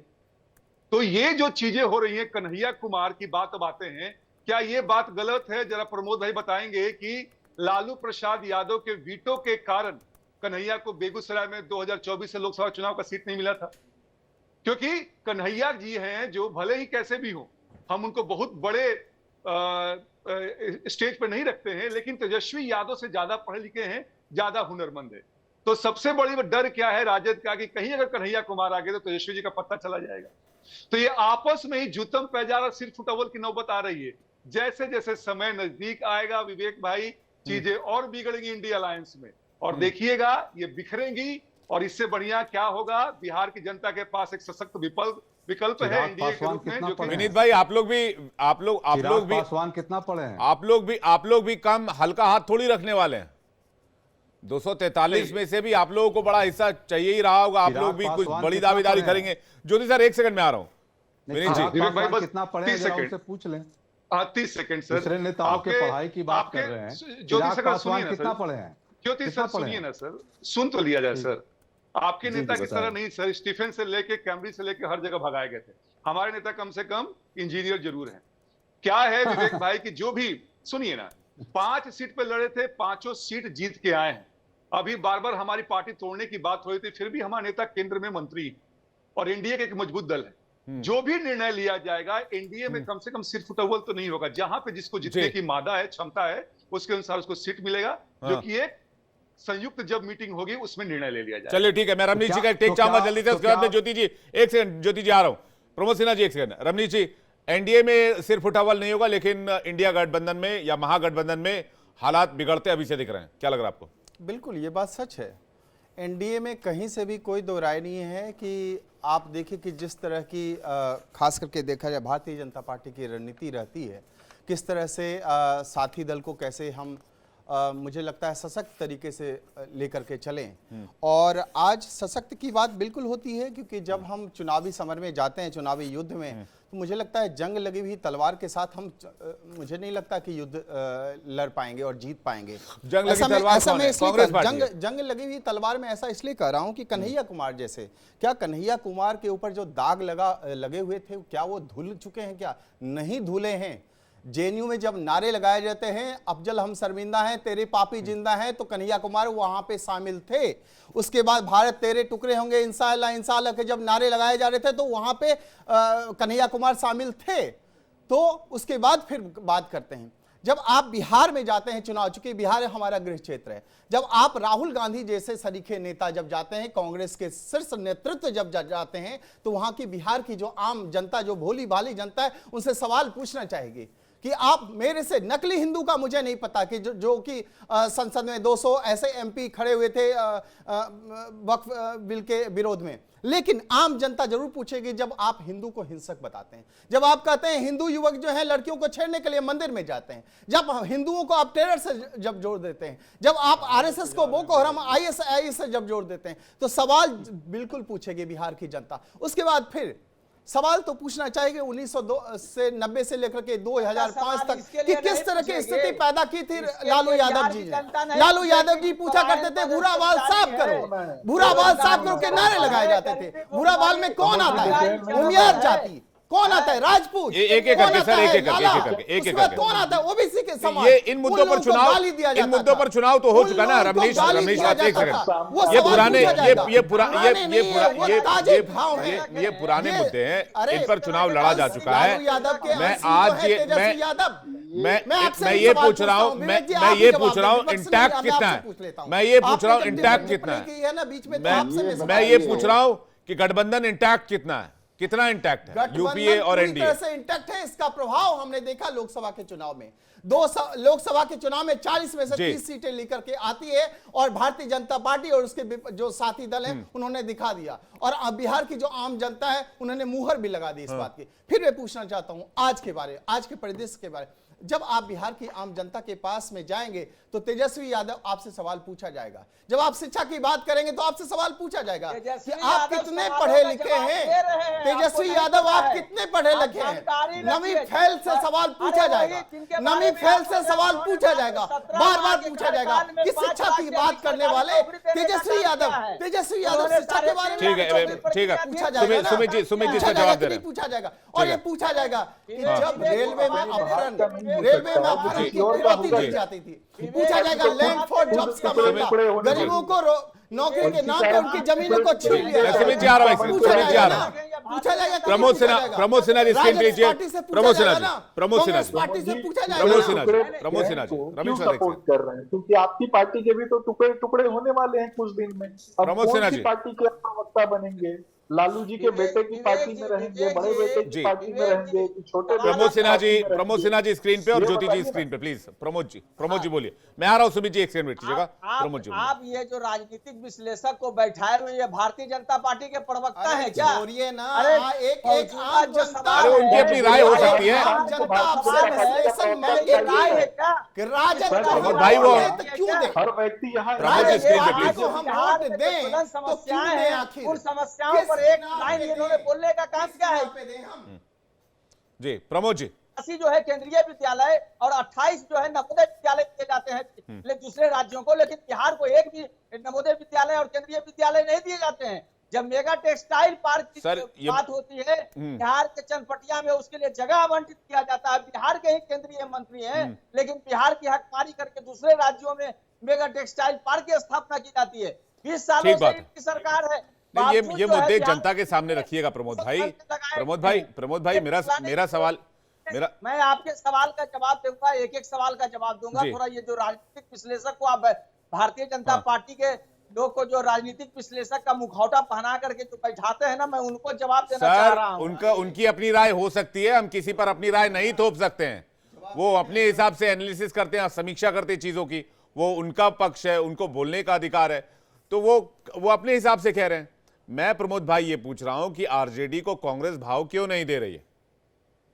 Speaker 11: तो ये जो चीजें हो रही हैं, कन्हैया कुमार की बात अब आते हैं, क्या ये बात गलत है? जरा प्रमोद भाई बताएंगे कि लालू प्रसाद यादव के वीटो के कारण कन्हैया को बेगूसराय में 2024 से लोकसभा चुनाव का सीट नहीं मिला था। क्योंकि कन्हैया जी हैं जो भले ही कैसे भी हो, हम उनको बहुत बड़े स्टेज पर नहीं रखते हैं, लेकिन तेजस्वी यादव से ज्यादा पढ़े लिखे हैं, ज्यादा हुनरमंद है। तो सबसे बड़ी डर क्या है राजद का कि कहीं अगर कन्हैया कुमार आ गए तो तेजस्वी जी का पत्ता चला जाएगा। तो ये आपस में ही जुतम पैजारा सिर फुटबॉल की नौबत आ रही है। जैसे जैसे समय नजदीक आएगा विवेक भाई, चीजें और बिगड़ेंगी इंडिया अलायंस में, और देखिएगा ये बिखरेंगी। और इससे बढ़िया क्या होगा, बिहार की जनता के पास एक सशक्त विकल्प है इंडिया के रूप में। जो
Speaker 1: विनीत भाई आप लोग भी
Speaker 6: पासवान कितना पढ़े हैं?
Speaker 1: आप लोग भी कम हल्का हाथ थोड़ी रखने वाले हैं। 243 में से भी आप लोगों को बड़ा हिस्सा चाहिए ही रहा होगा। आप लोग भी कुछ बड़ी दावेदारी करेंगे। ज्योति सर 1 सेकंड में आ रहा हूं। विनीत जी
Speaker 6: कितना पढ़े हैं जरा उनसे पूछ लें।
Speaker 11: 30 सेकंड सर।
Speaker 6: दूसरे नेताओं के पढ़ाई की बात कर रहे हैं।
Speaker 11: ज्योति सर
Speaker 6: पासवान कितना पढ़े हैं?
Speaker 11: ज्योति सर सुनिए ना सर, सुन तो लिया जाए सर। आपके नेता की तरह नहीं सर, स्टीफन से लेके कैम्ब्रिज से लेके हर जगह भगाए गए थे। हमारे नेता कम से कम इंजीनियर जरूर हैं। क्या है विवेक भाई कि जो भी, सुनिए ना, 5 सीट पे लड़े थे, 5 सीट जीत के आए हैं। अभी बार बार हमारी पार्टी तोड़ने की बात हो रही थी, फिर भी हमारा नेता केंद्र में मंत्री और एनडीए के एक मजबूत दल है। जो भी निर्णय लिया जाएगा एनडीए में कम से कम सिर फुटबॉल तो नहीं होगा। जहां पे जिसको जीतने की मादा है, क्षमता है, उसके अनुसार उसको सीट मिलेगा, जो कि एक संयुक्त जब मीटिंग होगी उसमें निर्णय ले लिया जाएगा।
Speaker 1: चलिए ठीक है, मैं रमनीश जी का टेक चाहूंगा जल्दी से, उसके बाद में ज्योति जी 1 सेकंड। ज्योति जी आ रहा हूं। प्रमोद सिन्हा जी 1 सेकंड। रमनीश जी, एनडीए में सिर फुटबॉल नहीं होगा, लेकिन इंडिया गठबंधन में या महागठबंधन में हालात बिगड़ते अभी से दिख रहे हैं, क्या लग रहा है आपको?
Speaker 12: बिल्कुल ये बात सच है। एनडीए में कहीं से भी कोई दो राय नहीं है कि आप देखिए कि जिस तरह की खास करके देखा जाए भारतीय जनता पार्टी की रणनीति रहती है, किस तरह से साथी दल को कैसे हम मुझे लगता है सशक्त तरीके से लेकर के चलें। और आज सशक्त की बात बिल्कुल होती है, क्योंकि जब हम चुनावी समर में जाते हैं, चुनावी युद्ध में, तो मुझे लगता है जंग लगी हुई तलवार के साथ हम मुझे नहीं लगता कि युद्ध लड़ पाएंगे और जीत पाएंगे।
Speaker 1: जंग लगी तलवार कौन है? कांग्रेस पार्टी है।
Speaker 12: जंग लगी हुई तलवार में ऐसा इसलिए कह रहा हूं कि कन्हैया कुमार जैसे, क्या कन्हैया कुमार के ऊपर जो दाग लगे हुए थे, क्या वो धुल चुके हैं? क्या नहीं धुले हैं। जेएनयू में जब नारे लगाए जाते हैं, अफजल हम शर्मिंदा हैं, तेरे पापी जिंदा हैं, तो कन्हैया कुमार वहां पे शामिल थे। उसके बाद भारत तेरे टुकड़े होंगे इंशाअल्लाह इंशाअल्लाह के जब नारे लगाए जा रहे थे, तो वहां पे कन्हैया कुमार शामिल थे। तो उसके बाद फिर बात करते हैं, जब आप बिहार में जाते हैं चुनाव, चूंकि बिहार हमारा गृह क्षेत्र है, जब आप राहुल गांधी जैसे सरीखे नेता जब जाते हैं, कांग्रेस के शीर्ष नेतृत्व जब जाते हैं, तो वहां की बिहार की जो आम जनता, जो भोली भाली जनता है, उनसे सवाल पूछना चाहेगी कि आप मेरे से, नकली हिंदू का मुझे नहीं पता कि जो कि संसद में 200 ऐसे एमपी खड़े हुए थे वक्फ बिल के विरोध में, लेकिन आम जनता जरूर पूछेगी जब आप हिंदू को हिंसक बताते हैं, जब आप कहते हैं हिंदू युवक जो है लड़कियों को छेड़ने के लिए मंदिर में जाते हैं, जब हिंदुओं को आप टेरर से जब जोड़ देते हैं, जब आप आरएसएस को बोको हराम आईएस से जब जोड़ देते हैं, तो सवाल बिल्कुल पूछेगी बिहार की जनता। उसके बाद फिर सवाल तो पूछना चाहिए 1990 से लेकर के 2005 तक कि किस तरह की स्थिति पैदा की थी लालू यादव जी ने। लालू यादव जी पूछा करते थे भूरा बाल साफ करो, भूरा बाल साफ करो के नारे लगाए जाते थे। भूरा बाल में कौन आता है? उमियार जाति। कौन आता है? राजपूत।
Speaker 1: एक एक करके सर, एक एक करके
Speaker 12: कौन आता है? ओबीसी के समाज।
Speaker 1: ये इन मुद्दों पर चुनाव तो हो चुका ना रमनीश बात, एक सेकंड, ये पुराने मुद्दे हैं, इन पर चुनाव लड़ा जा चुका है। मैं आज मैं ये पूछ रहा हूँ, मैं ये पूछ रहा हूँ इंटैक्ट कितना है, मैं ये पूछ रहा हूँ इंटैक्ट कितना है, मैं ये पूछ रहा हूँ कि गठबंधन इंटैक्ट कितना है, कितना इंटैक्ट है यूपीए और एनडीए?
Speaker 12: से इंटैक्ट है। इसका प्रभाव हमने देखा लोकसभा के चुनाव में, लोकसभा के चुनाव में 40 में से 30 सीटें लेकर के आती है, और भारतीय जनता पार्टी और उसके जो साथी दल हैं उन्होंने दिखा दिया, और अब बिहार की जो आम जनता है उन्होंने मुहर भी लगा दी इस बात की। फिर मैं पूछना चाहता हूं आज के परिदृश्य के बारे में, जब आप बिहार की आम जनता के पास में जाएंगे तो तेजस्वी यादव आपसे सवाल पूछा जाएगा, जब आप शिक्षा की बात करेंगे तो आपसे सवाल पूछा जाएगा कि आप कितने पढ़े लिखे हैं। तेजस्वी यादव आप कितने पढ़े लिखे हैं? नवी फैल से सवाल पूछा जाएगा, नवी फैल से सवाल पूछा जाएगा, बार बार पूछा जाएगा कि शिक्षा की बात करने वाले तेजस्वी यादव शिक्षा के बारे में
Speaker 1: ठीक है
Speaker 12: पूछा जाएगा,
Speaker 1: सुमित जी इसका जवाब दे रहे हैं।
Speaker 12: पूछा जाएगा, और ये पूछा जाएगा कि जब रेलवे में अपहरण की अनुमति दी जाती थी, पूछा जाएगा लैंड फॉर जॉब्स का मामला, गरीबों को नौकरी के नाम पर उनकी जमीनों को छीन लिया।
Speaker 1: सुमित जी आ रहा है,
Speaker 12: पूछा जाएगा
Speaker 1: प्रमोद सिन्हा जी स्क्रीन पे लीजिए, प्रमोद सिन्हा जी
Speaker 12: पार्टी से पूछा जाएगा,
Speaker 1: प्रमोद सिन्हा जी रमेश
Speaker 9: सपोर्ट कर रहे हैं, क्योंकि आपकी पार्टी के भी तो टुकड़े होने वाले हैं कुछ दिन में।
Speaker 1: प्रमोद सिन्हा जी
Speaker 9: पार्टी के प्रवक्ता बनेंगे, लालू जी के बेटे की पार्टी में रहेंगे, बड़े बेटे की पार्टी में रहेंगे, छोटे?
Speaker 1: प्रमोद सिन्हा जी स्क्रीन पे और ज्योति जी स्क्रीन पे प्लीज। प्रमोद जी बोलिए। मैं आ रहा हूँ, सुमित जी एक सेकंड वेट कीजिएगा। प्रमोद जी
Speaker 8: आप ये जो राजनीतिक विश्लेषक को बैठाए हुए ये भारतीय जनता पार्टी के प्रवक्ता है क्या?
Speaker 12: बोलिए ना, एक आम जनता,
Speaker 1: अरे उनकी अपनी राय हो सकती है।
Speaker 12: जनता आपसे विश्लेषण मांगे राय है क्या कि राजद
Speaker 1: प्रमोद भाई वो
Speaker 12: क्यों दे?
Speaker 9: हर व्यक्ति यहाँ
Speaker 1: प्रमोद जी स्क्रीन पे प्लीज।
Speaker 12: हम वोट दें तो क्यों दें आखिर?
Speaker 8: उन समस्याओं पर एक लाइन इन्होंने बोलने का काम क्या है?
Speaker 1: जी प्रमोद जी,
Speaker 8: 80 जो है केंद्रीय विद्यालय और 28 जो है नवोदय विद्यालय दिए जाते हैं दूसरे राज्यों को, लेकिन बिहार को एक भी नवोदय विद्यालय और केंद्रीय विद्यालय नहीं दिए जाते हैं। जब मेगा टेक्सटाइल पार्क की बात होती है बिहार के चनपटिया में, उसके लिए जगह आवंटित किया जाता है, बिहार के ही केंद्रीय मंत्री हैं, लेकिन बिहार की हकमारी करके दूसरे राज्यों में मेगा टेक्सटाइल पार्क की स्थापना की जाती है। 20 सालों से इनकी सरकार है।
Speaker 1: ये मुद्दे जनता के सामने रखिएगा प्रमोद भाई। मेरा सवाल,
Speaker 8: मैं आपके सवाल का जवाब दूंगा, एक सवाल का जवाब दूंगा। थोड़ा ये जो राजनीतिक विश्लेषक को आप भारतीय जनता पार्टी के लोग को जो राजनीतिक विश्लेषक का मुखौटा पहना करके जो बैठाते हैं ना, मैं उनको जवाब देना चाह रहा हूं।
Speaker 1: उनकी अपनी राय हो सकती है, हम किसी पर अपनी राय नहीं थोप सकते हैं। वो अपने हिसाब से एनालिसिस करते हैं, समीक्षा करते हैं चीजों की, वो उनका पक्ष है, उनको बोलने का अधिकार है, तो वो अपने हिसाब से कह रहे हैं। मैं प्रमोद भाई ये पूछ रहा हूं कि आरजेडी को कांग्रेस भाव क्यों नहीं दे रही है?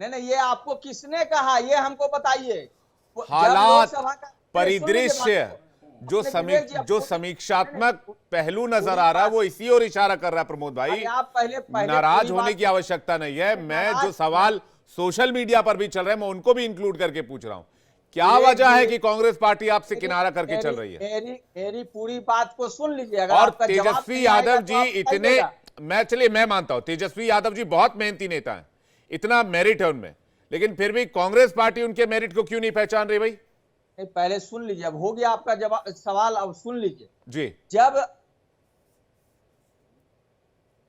Speaker 8: नहीं, ये आपको किसने कहा, ये हमको बताइए।
Speaker 1: परिदृश्य जो समीक्षात्मक पहलू नजर आ रहा है वो इसी ओर इशारा कर रहा है प्रमोद भाई।
Speaker 8: आप पहले
Speaker 1: नाराज होने की आवश्यकता नहीं है। मैं जो सवाल सोशल मीडिया पर भी चल रहे हैं मैं उनको भी इंक्लूड करके पूछ रहा हूं, क्या वजह है कि कांग्रेस पार्टी आपसे किनारा करके चल रही है?
Speaker 8: मेरी पूरी बात को सुन लीजिए।
Speaker 1: और तेजस्वी यादव जी इतने, मैं मानता हूं तेजस्वी यादव जी बहुत मेहनती नेता हैं, इतना मेरिट है उनमें, लेकिन फिर भी कांग्रेस पार्टी उनके मेरिट को क्यों नहीं पहचान रही भाई?
Speaker 8: पहले सुन लीजिए, अब हो गया आपका जवाब सवाल, अब सुन लीजिए
Speaker 1: जी।
Speaker 8: जब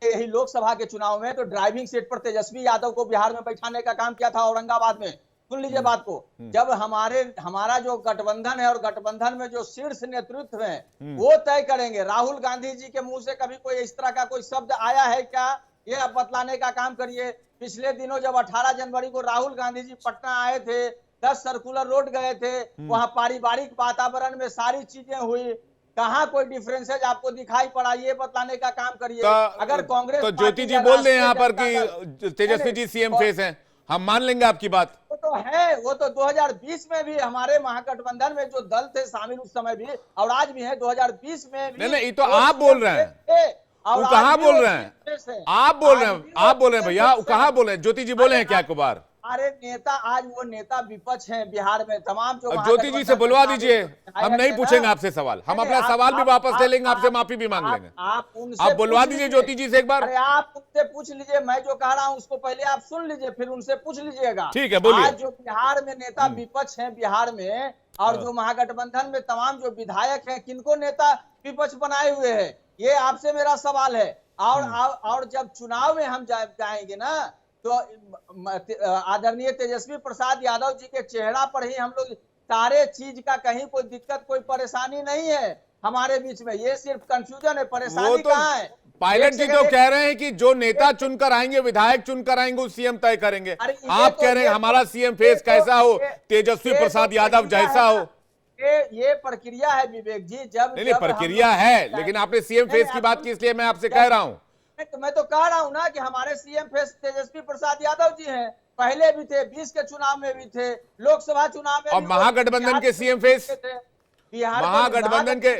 Speaker 8: यही लोकसभा के चुनाव में तो ड्राइविंग सीट पर तेजस्वी यादव को बिहार में बैठाने का काम किया था औरंगाबाद में। सुन लीजिए बात को, जब हमारा जो गठबंधन है और गठबंधन में जो शीर्ष नेतृत्व है वो तय करेंगे। राहुल गांधी जी के मुंह से कभी कोई इस तरह का कोई शब्द आया है क्या, ये अब बतलाने का काम करिए। पिछले दिनों जब 18 जनवरी को राहुल गांधी जी पटना आए थे, 10 सर्कुलर रोड गए थे, वहां पारिवारिक वातावरण में सारी चीजें हुई, कहाँ कोई डिफरेंसेज आपको दिखाई पड़ा, ये बतलाने का काम करिए। अगर कांग्रेस
Speaker 1: तो ज्योति जी बोल रहे हैं यहाँ पर कि तेजस्वी जी सीएम फेस हैं, हम मान लेंगे आपकी बात।
Speaker 8: वो तो है, वो तो 2020 में भी हमारे महागठबंधन में जो दल थे शामिल उस समय भी और आज भी है, 2020 में भी।
Speaker 1: नहीं, ये तो आप बोल रहे हैं, वो कहाँ बोल रहे हैं? आप बोल रहे हैं भैया, वो कहाँ बोल रहे हैं? ज्योति जी बोले हैं क्या कुमार?
Speaker 8: अरे नेता, आज वो नेता विपक्ष हैं बिहार में तमाम जो।
Speaker 1: ज्योति जी से बुलवा दीजिए, हम नहीं पूछेंगे आपसे सवाल, हम अपना सवाल भी वापस ले लेंगे, आपसे माफी भी मांग लेंगे। आप बुलवा दीजिए ज्योति जी से एक बार।
Speaker 8: अरे आप उनसे पूछ लीजिए, मैं जो कह रहा हूँ उसको पहले आप सुन लीजिए, फिर उनसे पूछ लीजिएगा।
Speaker 1: ठीक है, बोलिए।
Speaker 8: आज जो बिहार में नेता विपक्ष है बिहार में, और जो महागठबंधन में तमाम जो विधायक हैं, किनको नेता विपक्ष बनाए हुए हैं, ये आपसे मेरा सवाल है। और जब चुनाव में हम जाएंगे ना, तो आदरणीय तेजस्वी प्रसाद यादव जी के चेहरा पर ही हम लोग सारे चीज का, कहीं कोई दिक्कत कोई परेशानी नहीं है हमारे बीच में, ये सिर्फ कंफ्यूजन है, परेशानी कहाँ है?
Speaker 1: पायलट जी तो कह रहे हैं कि जो नेता चुनकर आएंगे, विधायक चुनकर आएंगे, उस सीएम तय करेंगे। आप कह रहे हैं हमारा सीएम फेस कैसा हो, तेजस्वी प्रसाद यादव जैसा हो।
Speaker 8: ये प्रक्रिया है विवेक जी, जब
Speaker 1: नहीं प्रक्रिया है, लेकिन आपने सीएम फेस की बात की, इसलिए मैं आपसे कह रहा हूं।
Speaker 8: मैं तो कह रहा हूं ना कि हमारे सीएम फेस तेजस्वी प्रसाद यादव जी हैं, पहले भी थे, 20 के चुनाव में भी थे, लोकसभा चुनाव में।
Speaker 1: और महागठबंधन के सीएम फेस, महागठबंधन के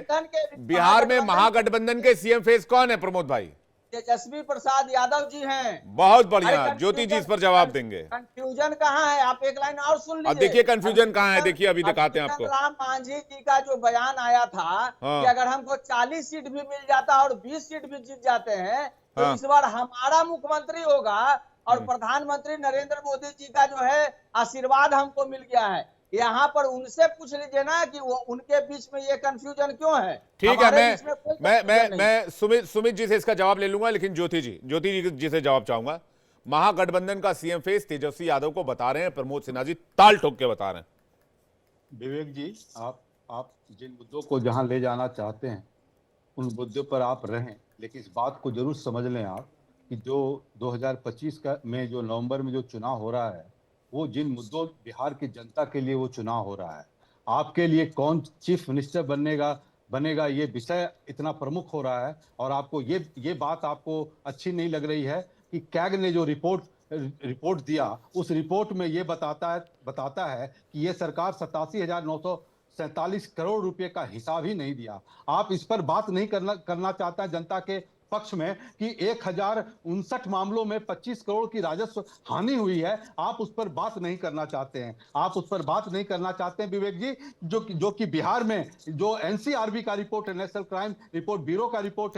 Speaker 1: बिहार में महागठबंधन के सीएम फेस कौन है प्रमोद भाई?
Speaker 8: तेजस्वी प्रसाद यादव जी हैं।
Speaker 1: बहुत बढ़िया, ज्योति जी इस पर जवाब देंगे।
Speaker 8: कंफ्यूजन कहाँ है? आप एक लाइन और सुन लीजिए।
Speaker 1: अब देखिए कंफ्यूजन कहाँ है, देखिए अभी दिखाते हैं आपको।
Speaker 8: राम मांझी जी का जो बयान आया था कि अगर हमको 40 सीट भी मिल जाता और 20 सीट भी जीत जाते हैं तो इस बार हमारा मुख्यमंत्री होगा और प्रधानमंत्री नरेंद्र मोदी जी का जो है आशीर्वाद हमको मिल गया है। यहाँ पर उनसे पूछ लीजिए ना कि वो उनके बीच में ये कंफ्यूजन क्यों है।
Speaker 1: ठीक है, मैं सुमित जी से इसका जवाब ले लूंगा, लेकिन ज्योति जी से जवाब चाहूंगा। महागठबंधन का सीएम फेस तेजस्वी यादव को बता रहे हैं प्रमोद सिन्हा जी, ताल ठोक के बता रहे हैं।
Speaker 6: विवेक जी, आप जिन मुद्दों को जहां ले जाना चाहते हैं उन मुद्दों पर आप रहें, लेकिन इस बात को जरूर समझ लें आप कि जो 2025 में जो नवंबर में जो चुनाव हो रहा है, वो जिन मुद्दों बिहार की जनता के लिए वो चुनाव हो रहा है, आपके लिए कौन चीफ मिनिस्टर बनेगा ये विषय इतना प्रमुख हो रहा है। और आपको ये बात आपको अच्छी नहीं लग रही है कि कैग ने जो रिपोर्ट दिया, उस रिपोर्ट में ये बताता है कि ये सरकार 87,947 करोड़ रुपए का हिसाब ही नहीं दिया। आप इस पर बात नहीं करना चाहता जनता के पक्ष में कि 1059 मामलों में 25 करोड़ की राजस्व हानि हुई है, आप उस पर बात नहीं करना चाहते हैं। आप उस पर बात नहीं करना चाहते हैं विवेक जी, जो कि बिहार में जो एनसीआरबी का रिपोर्ट है, नेशनल क्राइम रिपोर्ट ब्यूरो का रिपोर्ट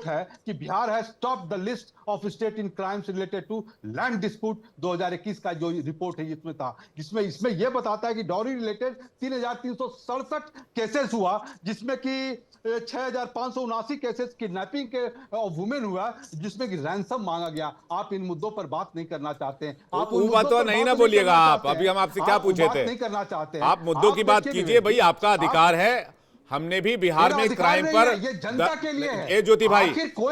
Speaker 6: है कि बिहार है top the list of state in crimes related to land dispute. 2021 का जो रिपोर्ट है इसमें था, इसमें यह बताता है कि डॉरी रिलेटेड 3,367 केसेस हुआ, जिसमें कि 6,579 केसेस किडनैपिंग के वुमेन हुआ, जिसमें कि रैंसम मांगा गया। आप इन मुद्दों पर बात नहीं करना चाहते हैं। आप
Speaker 1: उन बात तो नहीं ना बोलिएगा आप, अभी हम आपसे क्या पूछे थे,
Speaker 6: नहीं करना चाहते हैं।
Speaker 1: आप मुद्दों की बात कीजिए भाई, आपका अधिकार है। हमने भी बिहार में क्राइम पर,
Speaker 6: ये जनता के लिए है।
Speaker 1: ए ज्योति भाई,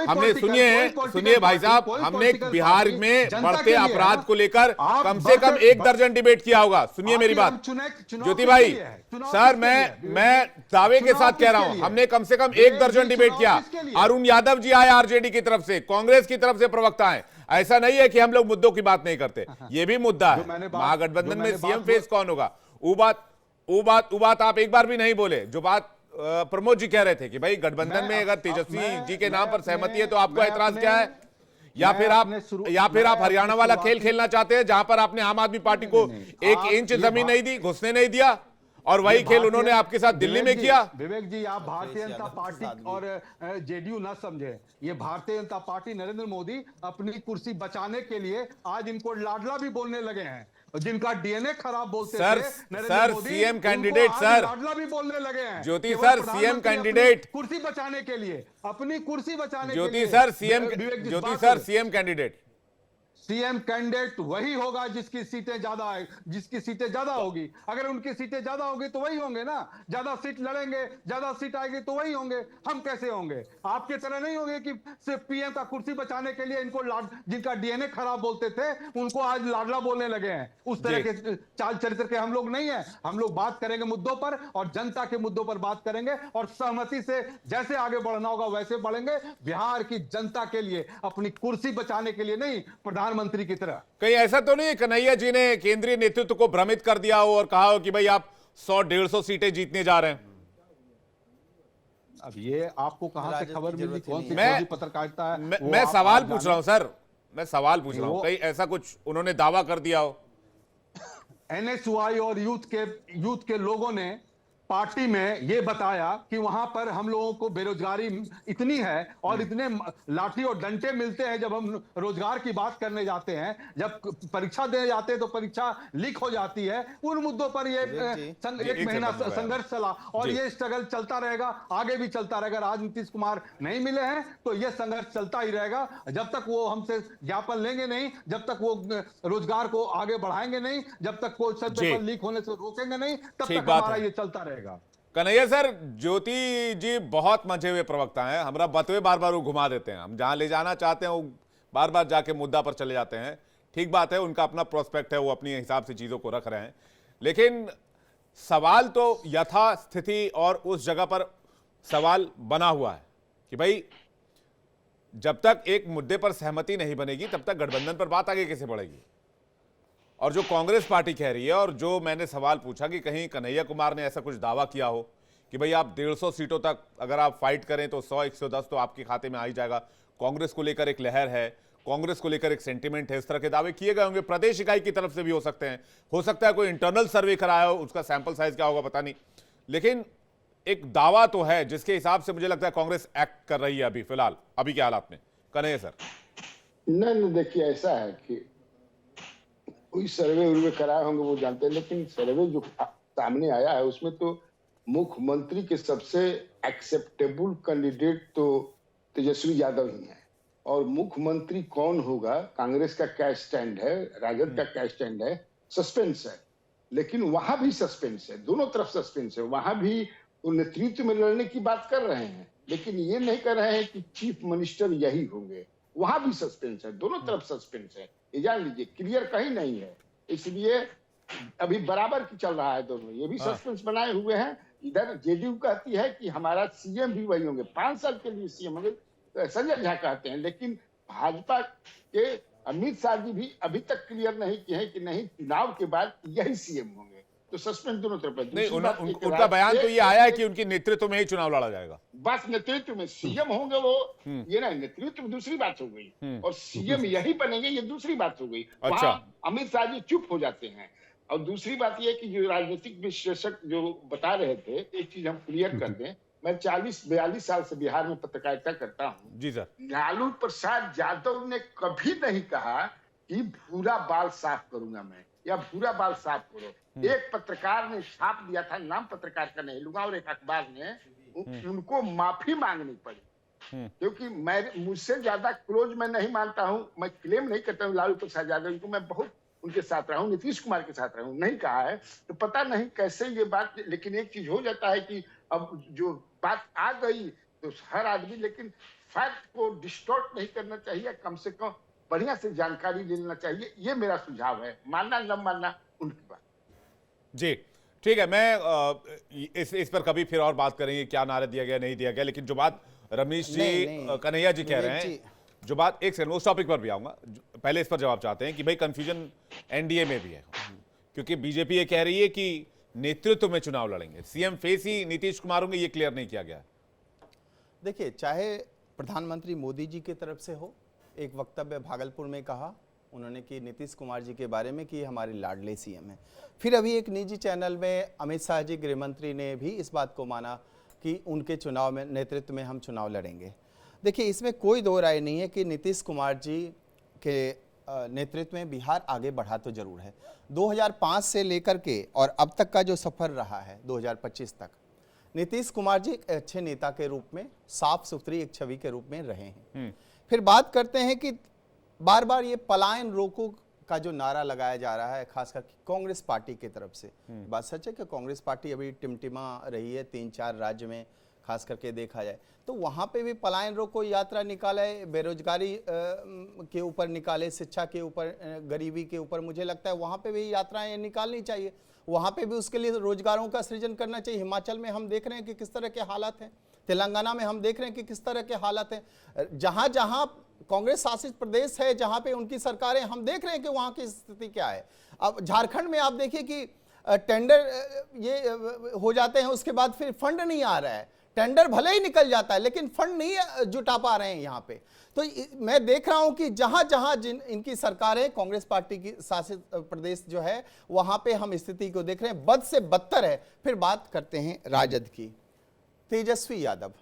Speaker 1: हमने सुनिए भाई साहब, हमने बिहार में बढ़ते अपराध को लेकर कम से कम 1 दर्जन डिबेट किया होगा। सुनिए मेरी बात ज्योति भाई, सर मैं दावे के साथ कह रहा हूं, हमने कम से कम 1 दर्जन डिबेट किया। अरुण यादव जी आए आरजेडी की तरफ से, कांग्रेस की तरफ से प्रवक्ता है। ऐसा नहीं है कि हम लोग मुद्दों की बात नहीं करते, ये भी मुद्दा है। महागठबंधन में सीएम फेस कौन होगा, वो बात वो बात आप एक बार भी नहीं बोले, जो बात प्रमोद जी कह रहे थे कि भाई गठबंधन में अगर तेजस्वी जी के नाम पर सहमति है तो आपको ऐतराज क्या है? या फिर आप हरियाणा वाला खेल खेलना चाहते हैं जहां पर आपने आम आदमी पार्टी को 1 इंच जमीन नहीं दी, घुसने नहीं दिया, और वही खेल उन्होंने आपके साथ दिल्ली में किया?
Speaker 13: विवेक जी, आप भारतीय जनता पार्टी और जेडीयू ना समझे, ये भारतीय जनता पार्टी नरेंद्र मोदी अपनी कुर्सी बचाने के लिए आज इनको लाडला भी बोलने लगे हैं, जिनका डीएनए खराब बोलते थे
Speaker 1: सर सीएम कैंडिडेट, सर
Speaker 13: लाडला भी बोलने लगे हैं।
Speaker 1: ज्योति सर सीएम कैंडिडेट,
Speaker 13: कुर्सी बचाने के लिए, अपनी कुर्सी बचाने के लिए।
Speaker 1: Jyoti sir CM candidate,
Speaker 13: CM candidate वही होगा जिसकी सीटें ज्यादा होगी। अगर उनकी सीटें ज्यादा होगी तो वही होंगे ना, ज्यादा सीट लड़ेंगे, ज्यादा सीट आएगी तो वही होंगे। हम कैसे होंगे? आपके तरह नहीं होंगे कि सिर्फ पीएम का कुर्सी बचाने के लिए इनको जिनका डीएनए खराब बोलते थे उनको आज लाडला बोलने लगे हैं। उस तरह के चाल चरित्र के हम लोग नहीं है। हम लोग बात करेंगे मुद्दों पर और जनता के मुद्दों पर बात करेंगे और सहमति से जैसे आगे बढ़ना होगा वैसे बढ़ेंगे, बिहार की जनता के लिए, अपनी कुर्सी बचाने के लिए नहीं, प्रधानमंत्री की तरह।
Speaker 1: कहीं ऐसा तो नहीं कन्हैया जी ने केंद्रीय नेतृत्व को भ्रमित कर दिया हो और कहा हो कि भाई आप 100-150 सीटें जीतने जा रहे हैं?
Speaker 13: अब ये आपको कहां से खबर मिली? कौन सी पत्रकारिता है?
Speaker 1: मैं सवाल पूछ रहा हूं सर, मैं सवाल पूछ रहा हूं, कहीं ऐसा कुछ उन्होंने दावा कर दिया हो?
Speaker 13: एनएसयूआई और यूथ के लोगों ने पार्टी में ये बताया कि वहां पर हम लोगों को बेरोजगारी इतनी है और इतने लाठी और डंडे मिलते हैं जब हम रोजगार की बात करने जाते हैं, जब परीक्षा देने जाते हैं तो परीक्षा लीक हो जाती है। उन मुद्दों पर ये 1 महीना संघर्ष चला और ये स्ट्रगल चलता रहेगा, आगे भी चलता रहेगा। आज नीतीश कुमार नहीं मिले हैं तो ये संघर्ष चलता ही रहेगा जब तक वो हमसे ज्ञापन लेंगे नहीं, जब तक वो रोजगार को आगे बढ़ाएंगे नहीं, जब तक क्वेश्चन पेपर लीक होने से रोकेंगे नहीं, तब तक हमारा ये चलता रहेगा।
Speaker 1: कन्हैया सर, ज्योति जी बहुत मंझे हुए प्रवक्ता हैं, हमारा बतवे बार बार वो घुमा देते हैं, हम जहां ले जाना चाहते हैं वो बार बार जाके मुद्दा पर चले जाते हैं। ठीक बात है, उनका अपना प्रोस्पेक्ट है, वो अपने हिसाब से चीजों को रख रहे हैं, लेकिन सवाल तो यथास्थिति और उस जगह पर सवाल बना हुआ है कि भाई जब तक एक मुद्दे पर सहमति नहीं बनेगी तब तक गठबंधन पर बात आगे कैसे बढ़ेगी? और जो कांग्रेस पार्टी कह रही है और जो मैंने सवाल पूछा कि कहीं कन्हैया कुमार ने ऐसा कुछ दावा किया हो कि भाई आप 150 सीटों तक अगर आप फाइट करें तो 100-110 तो आपके खाते में आ ही जाएगा, कांग्रेस को लेकर एक लहर है, कांग्रेस को लेकर एक सेंटिमेंट है, इस तरह के दावे किए गए होंगे। प्रदेश इकाई की तरफ से भी हो सकते हैं, हो सकता है कोई इंटरनल सर्वे कराया हो, उसका सैंपल साइज क्या होगा पता नहीं, लेकिन एक दावा तो है जिसके हिसाब से मुझे लगता है कांग्रेस एक्ट कर रही है अभी फिलहाल, अभी के हालात में। कन्हैया सर,
Speaker 10: नहीं देखिए, ऐसा है कि कोई सर्वे कराए होंगे वो जानते हैं, लेकिन सर्वे जो सामने आया है उसमें तो मुख्यमंत्री के सबसे एक्सेप्टेबल कैंडिडेट तो तेजस्वी यादव ही है। और मुख्यमंत्री कौन होगा, कांग्रेस का क्या स्टैंड है, राजद का क्या स्टैंड है, सस्पेंस है। लेकिन वहां भी सस्पेंस है, दोनों तरफ सस्पेंस है। वहां भी वो नेतृत्व में लड़ने की बात कर रहे हैं, लेकिन ये नहीं कर रहे हैं कि चीफ मिनिस्टर यही होंगे। वहां भी सस्पेंस है, दोनों तरफ सस्पेंस है, ये जान लीजिए, क्लियर कहीं नहीं है। इसलिए अभी बराबर की चल रहा है दोनों, ये भी सस्पेंस बनाए हुए हैं। इधर जेडीयू कहती है कि हमारा सीएम भी वही होंगे, 5 साल के लिए सीएम होंगे, संजय झा कहते हैं। लेकिन भाजपा के अमित शाह जी भी अभी तक क्लियर नहीं किए हैं कि नहीं, चुनाव के बाद यही सीएम होंगे। तो सस्पेंस दोनों तरफ है।
Speaker 1: उनका बयान तो ये आया है कि उनके नेतृत्व में ही चुनाव लड़ा जाएगा।
Speaker 10: बस नेतृत्व में सीएम होंगे वो, ये ना, नेतृत्व में दूसरी बात हो गई और सीएम यही बनेंगे ये दूसरी बात हो गई।
Speaker 1: अच्छा,
Speaker 10: अमित शाह जी चुप हो जाते हैं। और दूसरी बात ये कि जो राजनीतिक विश्लेषक जो बता रहे थे, एक चीज हम क्लियर कर दें, मैं 40-42 साल से बिहार में पत्रकारिता करता हूँ
Speaker 1: जी सर।
Speaker 10: लालू प्रसाद यादव ने कभी नहीं कहा कि भूरा बाल साफ करूंगा मैं या भूरा बाल साफ करो। एक पत्रकार ने छाप दिया था, नाम पत्रकार का नहीं लूंगा, और एक अखबार ने उनको माफी मांगनी पड़ी, क्योंकि मैं मुझसे ज्यादा क्लोज मैं नहीं मानता हूं, मैं क्लेम नहीं करता हूं लालू प्रसाद यादव को, मैं बहुत उनके साथ रहा हूं, नीतीश कुमार के साथ रहा हूं, नहीं कहा है तो पता नहीं कैसे ये बात। लेकिन एक चीज हो जाता है कि अब जो बात आ गई तो हर आदमी, लेकिन फैक्ट को डिस्टॉर्ट नहीं करना चाहिए, कम से कम बढ़िया से जानकारी लेना चाहिए, ये मेरा सुझाव है। मानना न मानना उनकी बात।
Speaker 1: जी ठीक है, मैं इस पर कभी फिर और बात करेंगे, क्या नारा दिया गया नहीं दिया गया। लेकिन जो बात रमेश जी कन्हैया जी कह रहे हैं, जो बात, एक सेकंड उस टॉपिक पर भी आऊंगा, पहले इस पर जवाब चाहते हैं कि भाई कंफ्यूजन एनडीए में भी है, क्योंकि बीजेपी ये कह रही है कि नेतृत्व में चुनाव लड़ेंगे, सीएम फेस ही नीतीश कुमार होंगे, ये क्लियर नहीं किया गया।
Speaker 12: देखिए, चाहे प्रधानमंत्री मोदी जी की तरफ से हो, एक वक्तव्य भागलपुर में कहा उन्होंने कि नीतीश कुमार जी के बारे में कि हमारे लाडले सीएम हैं। फिर अभी एक निजी चैनल में अमित शाह जी गृह मंत्री ने भी इस बात को माना कि उनके चुनाव में नेतृत्व में हम चुनाव लड़ेंगे। देखिए, इसमें कोई दो राय नहीं है कि नीतीश कुमार जी के नेतृत्व में बिहार आगे बढ़ा तो जरूर है। 2005 से लेकर के और अब तक का जो सफर रहा है 2025 तक, नीतीश कुमार जी एक अच्छे नेता के रूप में, साफ सुथरी एक छवि के रूप में रहे हैं। फिर बात करते हैं कि बार बार ये पलायन रोको का जो नारा लगाया जा रहा है, खासकर कांग्रेस पार्टी की तरफ से। बात सच है कि कांग्रेस पार्टी अभी टिमटिमा रही है 3-4 राज्य में, खास करके देखा जाए तो वहाँ पे भी पलायन रोको यात्रा निकाले, बेरोजगारी के ऊपर निकाले, शिक्षा के ऊपर, गरीबी के ऊपर। मुझे लगता है वहाँ पे भी यात्राएं निकालनी चाहिए, वहाँ पे भी उसके लिए रोजगारों का सृजन करना चाहिए। हिमाचल में हम देख रहे हैं कि किस तरह के हालात हैं, तेलंगाना में हम देख रहे हैं कि किस तरह के हालात हैं। जहाँ जहाँ कांग्रेस शासित प्रदेश है, जहाँ पे उनकी सरकारें, हम देख रहे हैं कि वहाँ की स्थिति क्या है। अब झारखंड में आप देखिए कि टेंडर ये हो जाते हैं, उसके बाद फिर फंड नहीं आ रहा है। टेंडर भले ही निकल जाता है लेकिन फंड नहीं जुटा पा रहे हैं यहाँ पे। तो मैं देख रहा हूं कि जहां जहां जिन इनकी सरकारें, कांग्रेस पार्टी की शासित प्रदेश जो है, वहां पे हम स्थिति को देख रहे हैं, बद से बदतर है। फिर बात करते हैं राजद की। तेजस्वी यादव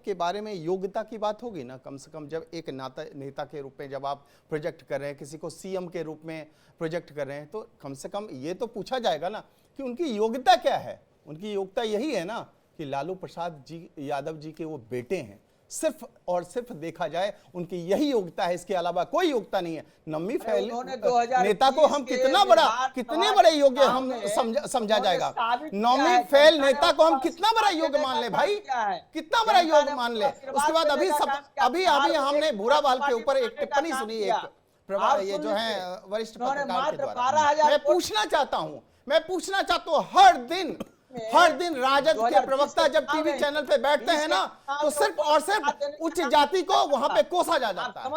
Speaker 12: के बारे में योग्यता की बात होगी ना, कम से कम जब एक नेता के रूप में जब आप प्रोजेक्ट कर रहे हैं, किसी को सीएम के रूप में प्रोजेक्ट कर रहे हैं, तो कम से कम ये तो पूछा जाएगा ना कि उनकी योग्यता क्या है। उनकी योग्यता यही है ना कि लालू प्रसाद जी यादव जी के वो बेटे हैं। सिर्फ और सिर्फ देखा जाए उनकी यही योग्यता है, इसके अलावा कोई योग्यता नहीं है। नम्मी फैल नेता को हम कितने बड़े योग्य हम समझा जाएगा। नम्मी फैल नेता को हम कितना बड़ा योग्य मान ले भाई, कितना बड़ा योग्य मान ले। उसके बाद अभी हमने भूराबाल के ऊपर एक टिप्पणी सुनी, एक ये जो है वरिष्ठ पत्रकार के द्वारा। मैं पूछना चाहता हूँ, हर दिन राजद के प्रवक्ता जब टीवी चैनल पे बैठते हैं ना, तो सिर्फ और सिर्फ उच्च जाति को वहां पे कोसा जा जाता है,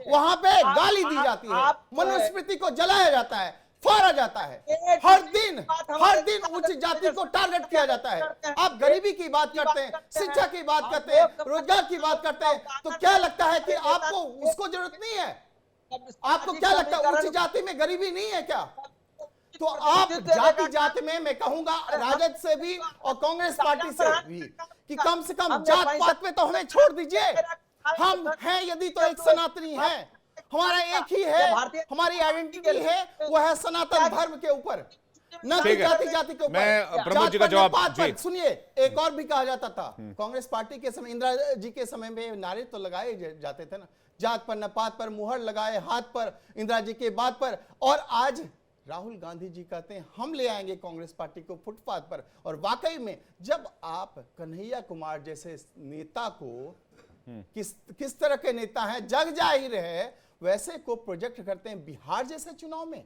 Speaker 12: वहां पे गाली दी जाती है, मनुस्मृति को जलाया जाता है, फाड़ा जाता है। हर दिन उच्च जाति को टारगेट किया जाता है। आप गरीबी की बात करते हैं, शिक्षा की बात करते हैं, रोजगार की बात करते हैं, तो क्या लगता है कि आपको उसको जरूरत नहीं है? आपको क्या लगता है उच्च जाति में गरीबी नहीं है क्या? तो आप जाति में मैं कहूंगा राजद से भी और कांग्रेस पार्टी से भी कि कम से कम जात पात में तो हमें छोड़ दीजिए। हम हैं यदि तो एक सनातनी है, हमारा एक ही है, हमारी आइडेंटिटी है, वो है सनातन धर्म के ऊपर, न कि जाति के ऊपर।
Speaker 1: प्रमोद जी का जवाब
Speaker 12: सुनिए, एक और भी कहा जाता था कांग्रेस पार्टी के समय, इंदिरा जी के समय में नारे तो लगाए जाते थे ना, जात पर न पात पर मुहर लगाए हाथ पर, इंदिरा जी के बात पर। और आज राहुल गांधी जी कहते हैं हम ले आएंगे कांग्रेस पार्टी को फुटपाथ पर। और वाकई में जब आप कन्हैया कुमार जैसे नेता को, किस तरह के नेता हैं, जग जाहिर है, वैसे को प्रोजेक्ट करते हैं बिहार जैसे चुनाव में।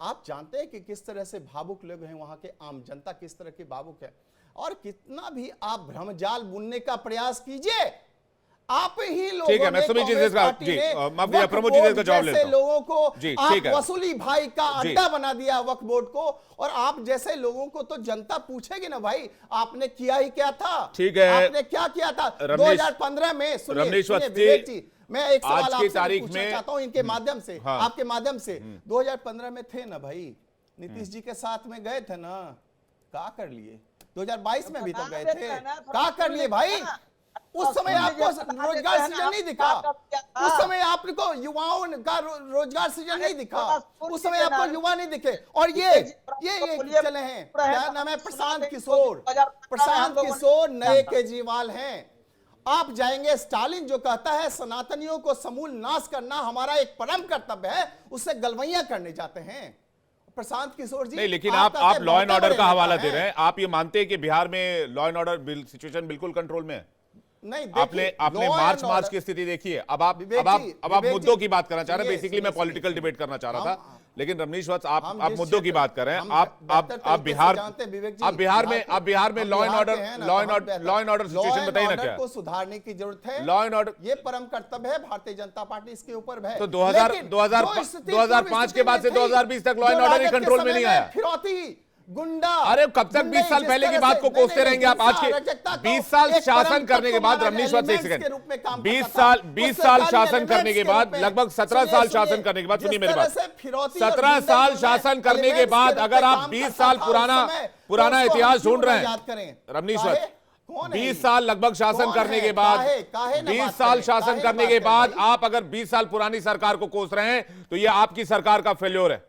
Speaker 12: आप जानते हैं कि किस तरह से भावुक लोग हैं, वहां के आम जनता किस तरह की भावुक है। और कितना भी आप भ्रमजाल बुनने का प्रयास कीजिए, आप ही लोगों
Speaker 1: ठीक है, मैं सभी चीजें प्रमोद जी का जवाब लेता हूं।
Speaker 12: लोगों को आप वसूली भाई का अड्डा बना दिया वक्फ बोर्ड को, और आप जैसे लोगों को तो जनता पूछेगी ना भाई आपने किया ही क्या था।
Speaker 1: ठीक है,
Speaker 12: आपने क्या किया था 2015 में। विवेक जी, मैं एक सवाल आपसे पूछना चाहता हूं इनके माध्यम से, आपके माध्यम से। 2015 में थे ना भाई, नीतीश जी के साथ में गए थे ना, क्या कर लिए? 2022 में भी तो गए थे, क्या कर लिए भाई? उस समय आपको रोजगार सृजन नहीं दिखा, उस समय आपको युवाओं का रोजगार सृजन नहीं दिखा, उस समय आपको युवा नहीं दिखे। और ये चले हैं, क्या नाम है, प्रशांत किशोर नए केजरीवाल हैं। आप जाएंगे, स्टालिन जो कहता है सनातनियों को समूल नाश करना हमारा एक परम कर्तव्य है, उससे गलवैया करने जाते हैं प्रशांत किशोर जी।
Speaker 1: नहीं, लेकिन आप लॉ एंड ऑर्डर का हवाला दे रहे हैं। आप ये मानते हैं कि बिहार में लॉ एंड ऑर्डर सिचुएशन बिल्कुल कंट्रोल में है?
Speaker 12: नहीं,
Speaker 1: आपने मार्च की स्थिति देखी है। अब आप मुद्दों की बात करना चाह रहे हैं। बेसिकली मैं पॉलिटिकल डिबेट करना चाह रहा था, लेकिन रमनीश वत्स आप मुद्दों की बात कर रहे हैं। आप बिहार में लॉ एंड ऑर्डर सिचुएशन बताइए ना, क्या
Speaker 12: को सुधारने की जरूरत है।
Speaker 1: लॉ एंड ऑर्डर ये
Speaker 12: परम कर्तव्य है, भारतीय जनता पार्टी इसके ऊपर है।
Speaker 1: तो 2005 के बाद से 2020 तक लॉ एंड ऑर्डर कंट्रोल में नहीं आया।
Speaker 12: गुंडा।
Speaker 1: अरे कब तक 20 साल पहले की बात को कोसते रहेंगे आप? आज के 20 साल शासन करने के बाद रमनीश वत्स, एक सेकंड, 20 साल शासन करने के बाद, लगभग 17 साल शासन करने के बाद, सुनिए मेरी बात, 17 साल शासन करने के बाद अगर आप 20 साल पुराना इतिहास ढूंढ रहे हैं रमनीश वत्स, 20 साल लगभग शासन करने के बाद, 20 साल शासन करने के बाद आप अगर 20 साल पुरानी सरकार को कोस रहे हैं तो ये आपकी सरकार का फेल्योर है,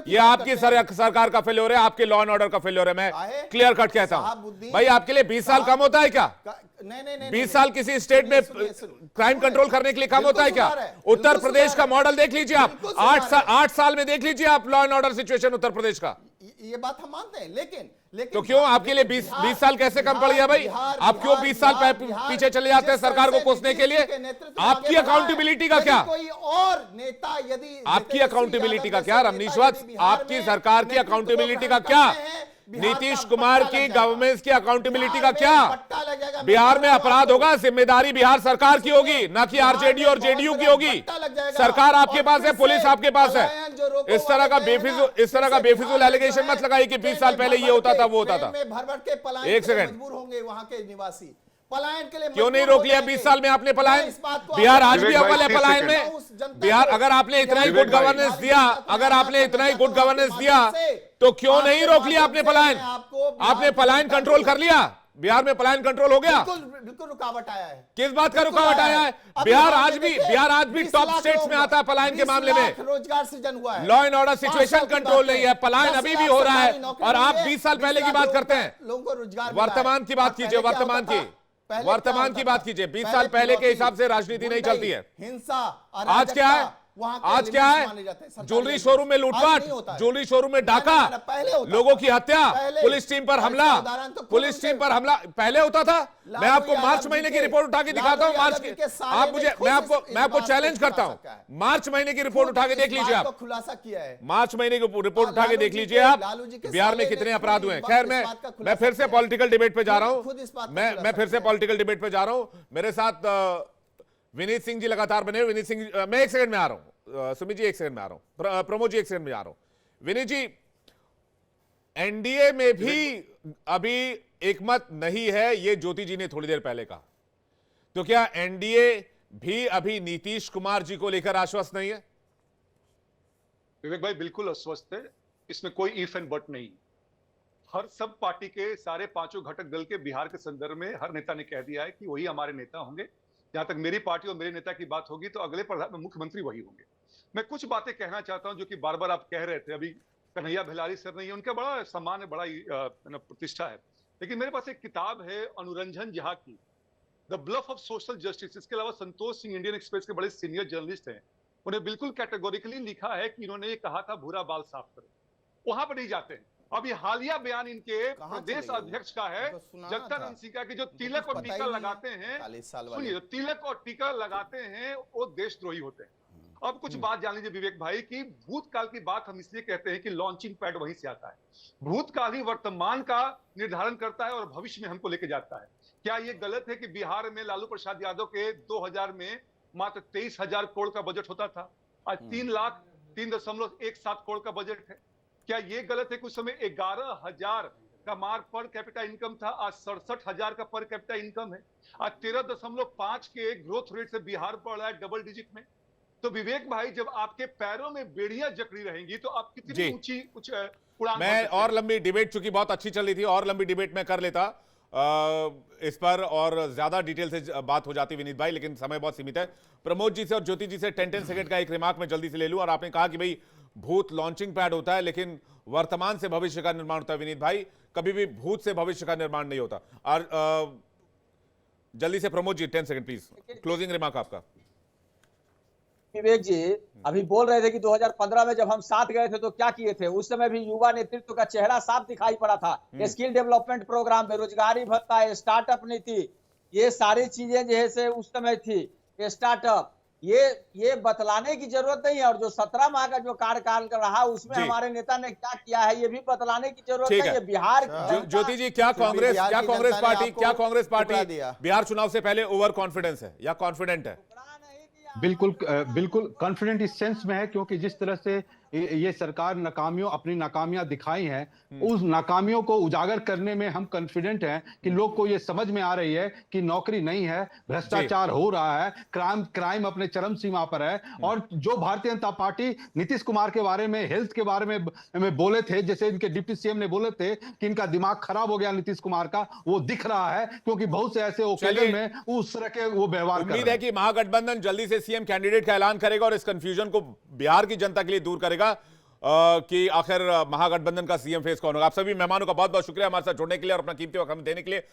Speaker 1: ये आपकी सरकार का फेल्योर है, आपके लॉ एंड ऑर्डर का फेल्योर है। मैं क्लियर कट कहता हूं भाई, आपके लिए 20 साल कम होता है क्या? 20 साल किसी स्टेट में क्राइम कंट्रोल करने के लिए कम होता है क्या? उत्तर प्रदेश का मॉडल देख लीजिए आप, 8 साल में देख लीजिए आप law and order situation Uttar Pradesh का।
Speaker 12: ये बात हम मानते हैं, लेकिन
Speaker 1: तो क्यों आपके लिए 20 साल कैसे कम पड़ गया भाई? आप क्यों 20 साल पीछे चले जाते हैं सरकार को कोसने के लिए? आपकी अकाउंटेबिलिटी का क्या?
Speaker 12: कोई और नेता यदि
Speaker 1: आपकी अकाउंटेबिलिटी का क्या रमनीश वत्स? आपकी सरकार की अकाउंटेबिलिटी का क्या? नीतीश कुमार की गवर्नमेंट की अकाउंटेबिलिटी का क्या? बिहार में अपराध होगा, जिम्मेदारी बिहार सरकार की होगी, ना कि आरजेडी और जेडीयू की होगी। सरकार आपके पास है, पुलिस आपके पास है। इस तरह का बेफिजूल एलिगेशन मत लगाइए कि 20 साल पहले ये होता था वो होता था। एक सेकंड,
Speaker 12: होंगे वहां के निवासी पलायन के लिए
Speaker 1: क्यों नहीं रोक लिया 20 साल में आपने पलायन? बिहार आज भी अव्वल है पलायन में। बिहार अगर आपने इतना ही गुड गवर्नेंस दिया, अगर आपने इतना ही गुड गवर्नेंस दिया तो क्यों नहीं रोक लिया आपने पलायन? आपने पलायन कंट्रोल कर लिया, बिहार में पलायन कंट्रोल हो गया।
Speaker 12: बिल्कुल रुकावट आया है।
Speaker 1: किस बात का रुकावट आया है? बिहार आज भी टॉप स्टेट्स में आता है पलायन के मामले में।
Speaker 12: रोजगार सृजन हुआ है,
Speaker 1: law and order situation control नहीं है, पलायन अभी भी हो रहा है और आप 20 साल पहले की बात करते हैं।
Speaker 12: लोगों को रोजगार,
Speaker 1: वर्तमान की बात कीजिए, वर्तमान की बात कीजिए। 20 साल पहले के हिसाब से राजनीति नहीं चलती है।
Speaker 12: हिंसा,
Speaker 1: आज क्या है? आज क्या है? ज्वेलरी शोरूम में लूटपाट, ज्वेलरी शोरूम में डाका, लोगों की हत्या, पुलिस टीम पर हमला, पुलिस टीम पर हमला पहले होता था। मैं आपको मार्च महीने की रिपोर्ट उठा के दिखाता हूं। मार्च की आप मुझे, मैं आपको चैलेंज करता हूं, मार्च महीने की रिपोर्ट उठा के देख लीजिए आप,
Speaker 12: खुलासा किया है।
Speaker 1: मार्च महीने की रिपोर्ट उठा के देख लीजिए आप, बिहार में कितने अपराध हुए हैं। खैर मैं फिर से पॉलिटिकल डिबेट पे जा रहा हूं, मैं फिर से पॉलिटिकल डिबेट पे जा रहा हूं। मेरे साथ विनीत सिंह जी लगातार बने हुए। विनीत सिंह, मैं एक सेकंड में आ रहा हूं। सुमित जी एक सेकंड में आ रहा हूं। प्रमोद जी एक सेकंड में आ रहा हूं। विनीत जी, एनडीए में भी अभी एक मत नहीं है, ये ज्योति जी ने थोड़ी देर पहले कहा। तो क्या एनडीए भी अभी नीतीश कुमार जी को लेकर आश्वस्त नहीं है?
Speaker 11: विवेक भाई बिल्कुल आश्वस्त है, इसमें कोई इफ एंड बट नहीं। हर सब पार्टी के सारे पांचों घटक दल के बिहार के संदर्भ में हर नेता ने कह दिया है कि वही हमारे नेता होंगे। जहां तक मेरी पार्टी और मेरे नेता की बात होगी तो अगले मुख्यमंत्री वही होंगे। मैं कुछ बातें कहना चाहता हूं जो कि बार बार आप कह रहे थे। अभी कन्हैया भिलारी सर नहीं है, उनका बड़ा सम्मान है, बड़ा प्रतिष्ठा है, लेकिन मेरे पास एक किताब है अनुरंजन झा की, the bluff of social justice. इसके अलावा संतोष सिंह इंडियन एक्सप्रेस के बड़े सीनियर जर्नलिस्ट हैं, उन्हें बिल्कुल कैटेगोरिकली लिखा है कि इन्होंने ये कहा था भूरा बाल साफ करो। वहां पर नहीं जाते हैं। अब ये हालिया बयान इनके प्रदेश अध्यक्ष का है जगदानंद सिंह का कि जो तिलक और टीका लगाते हैं, सुनिए, तिलक और टीका लगाते हैं वो देशद्रोही होते हैं। अब कुछ बात जान लीजिए विवेक भाई की भूतकाल की बात हम इसलिए कहते हैं कि लॉन्चिंग पैड वहीं से आता है। भूतकाल ही वर्तमान का निर्धारण करता है और भविष्य में हमको लेके जाता है। क्या ये गलत है कि बिहार में लालू प्रसाद यादव के 2000 में मात्र 23,000 करोड़ का बजट होता था, आज 3,03.17 करोड़ का बजट है? क्या ये गलत है? कुछ समय 11,000 का मार पर कैपिटा इनकम था, आज 67,000 का पर कैपिटा इनकम है। आज 13.5 के ग्रोथ रेट से बिहार बढ़ रहा है डबल डिजिट में। तो विवेक भाई, जब आपके पैरों में बेड़ियां जकड़ी रहेंगी तो आप कितनी ऊंची उड़ान।
Speaker 1: मैं और लंबी डिबेट, चूंकि बहुत अच्छी चल रही थी, और लंबी डिबेट में कर लेता इस पर और ज्यादा डिटेल से बात हो जाती विनीत भाई, लेकिन समय बहुत सीमित है। प्रमोद जी से और ज्योति जी से 10 सेकंड का एक रिमार्क मैं जल्दी से ले लूं। और आपने कहा कि भाई भूत लॉन्चिंग पैड होता है, लेकिन वर्तमान से भविष्य का निर्माण होता है। विनीत भाई, कभी भी भूत से भविष्य का निर्माण नहीं होता। और जल्दी से Pramod ji 10 second please, closing remark आपका।
Speaker 8: विवेक जी अभी बोल रहे थे कि 2015 में जब हम साथ गए थे तो क्या किए थे। उस समय भी युवा नेतृत्व का चेहरा साफ दिखाई पड़ा था। स्किल डेवलपमेंट प्रोग्राम, बेरोजगारी भत्ता, स्टार्टअप नीति, ये सारी चीजें जैसे उस समय थी। स्टार्टअप ये बतलाने की जरूरत नहीं है। और जो 17 माह का जो कार्यकाल रहा उसमें हमारे नेता ने क्या किया है ये भी बतलाने की जरूरत नहीं है। बिहार
Speaker 1: ज्योति जी, क्या कांग्रेस पार्टी बिहार चुनाव से पहले ओवर कॉन्फिडेंस है या कॉन्फिडेंट है?
Speaker 6: बिल्कुल कॉन्फिडेंट इस सेंस में है क्योंकि जिस तरह से
Speaker 13: ये सरकार अपनी नाकामियां दिखाई हैं, उस नाकामियों को उजागर करने में हम कॉन्फिडेंट हैं कि लोग को ये समझ में आ रही है कि नौकरी नहीं है, भ्रष्टाचार हो रहा है, क्राइम अपने चरम सीमा पर है। और जो भारतीय जनता पार्टी नीतीश कुमार के बारे में, हेल्थ के बारे में बोले थे, जैसे इनके डिप्टी सीएम ने बोले थे कि इनका दिमाग खराब हो गया नीतीश कुमार का, वो दिख रहा है क्योंकि बहुत से ऐसे ओकेजन में उस तरह के वो व्यवहार कर रहे हैं।
Speaker 1: उम्मीद है कि महागठबंधन जल्दी से सीएम कैंडिडेट का ऐलान करेगा और इस कंफ्यूजन को बिहार की जनता के लिए दूर करेगा कि आखिर महागठबंधन का सीएम फेस कौन होगा। आप सभी मेहमानों का बहुत बहुत शुक्रिया हमारे साथ जुड़ने के लिए और अपना कीमती वक्त हमें देने के लिए।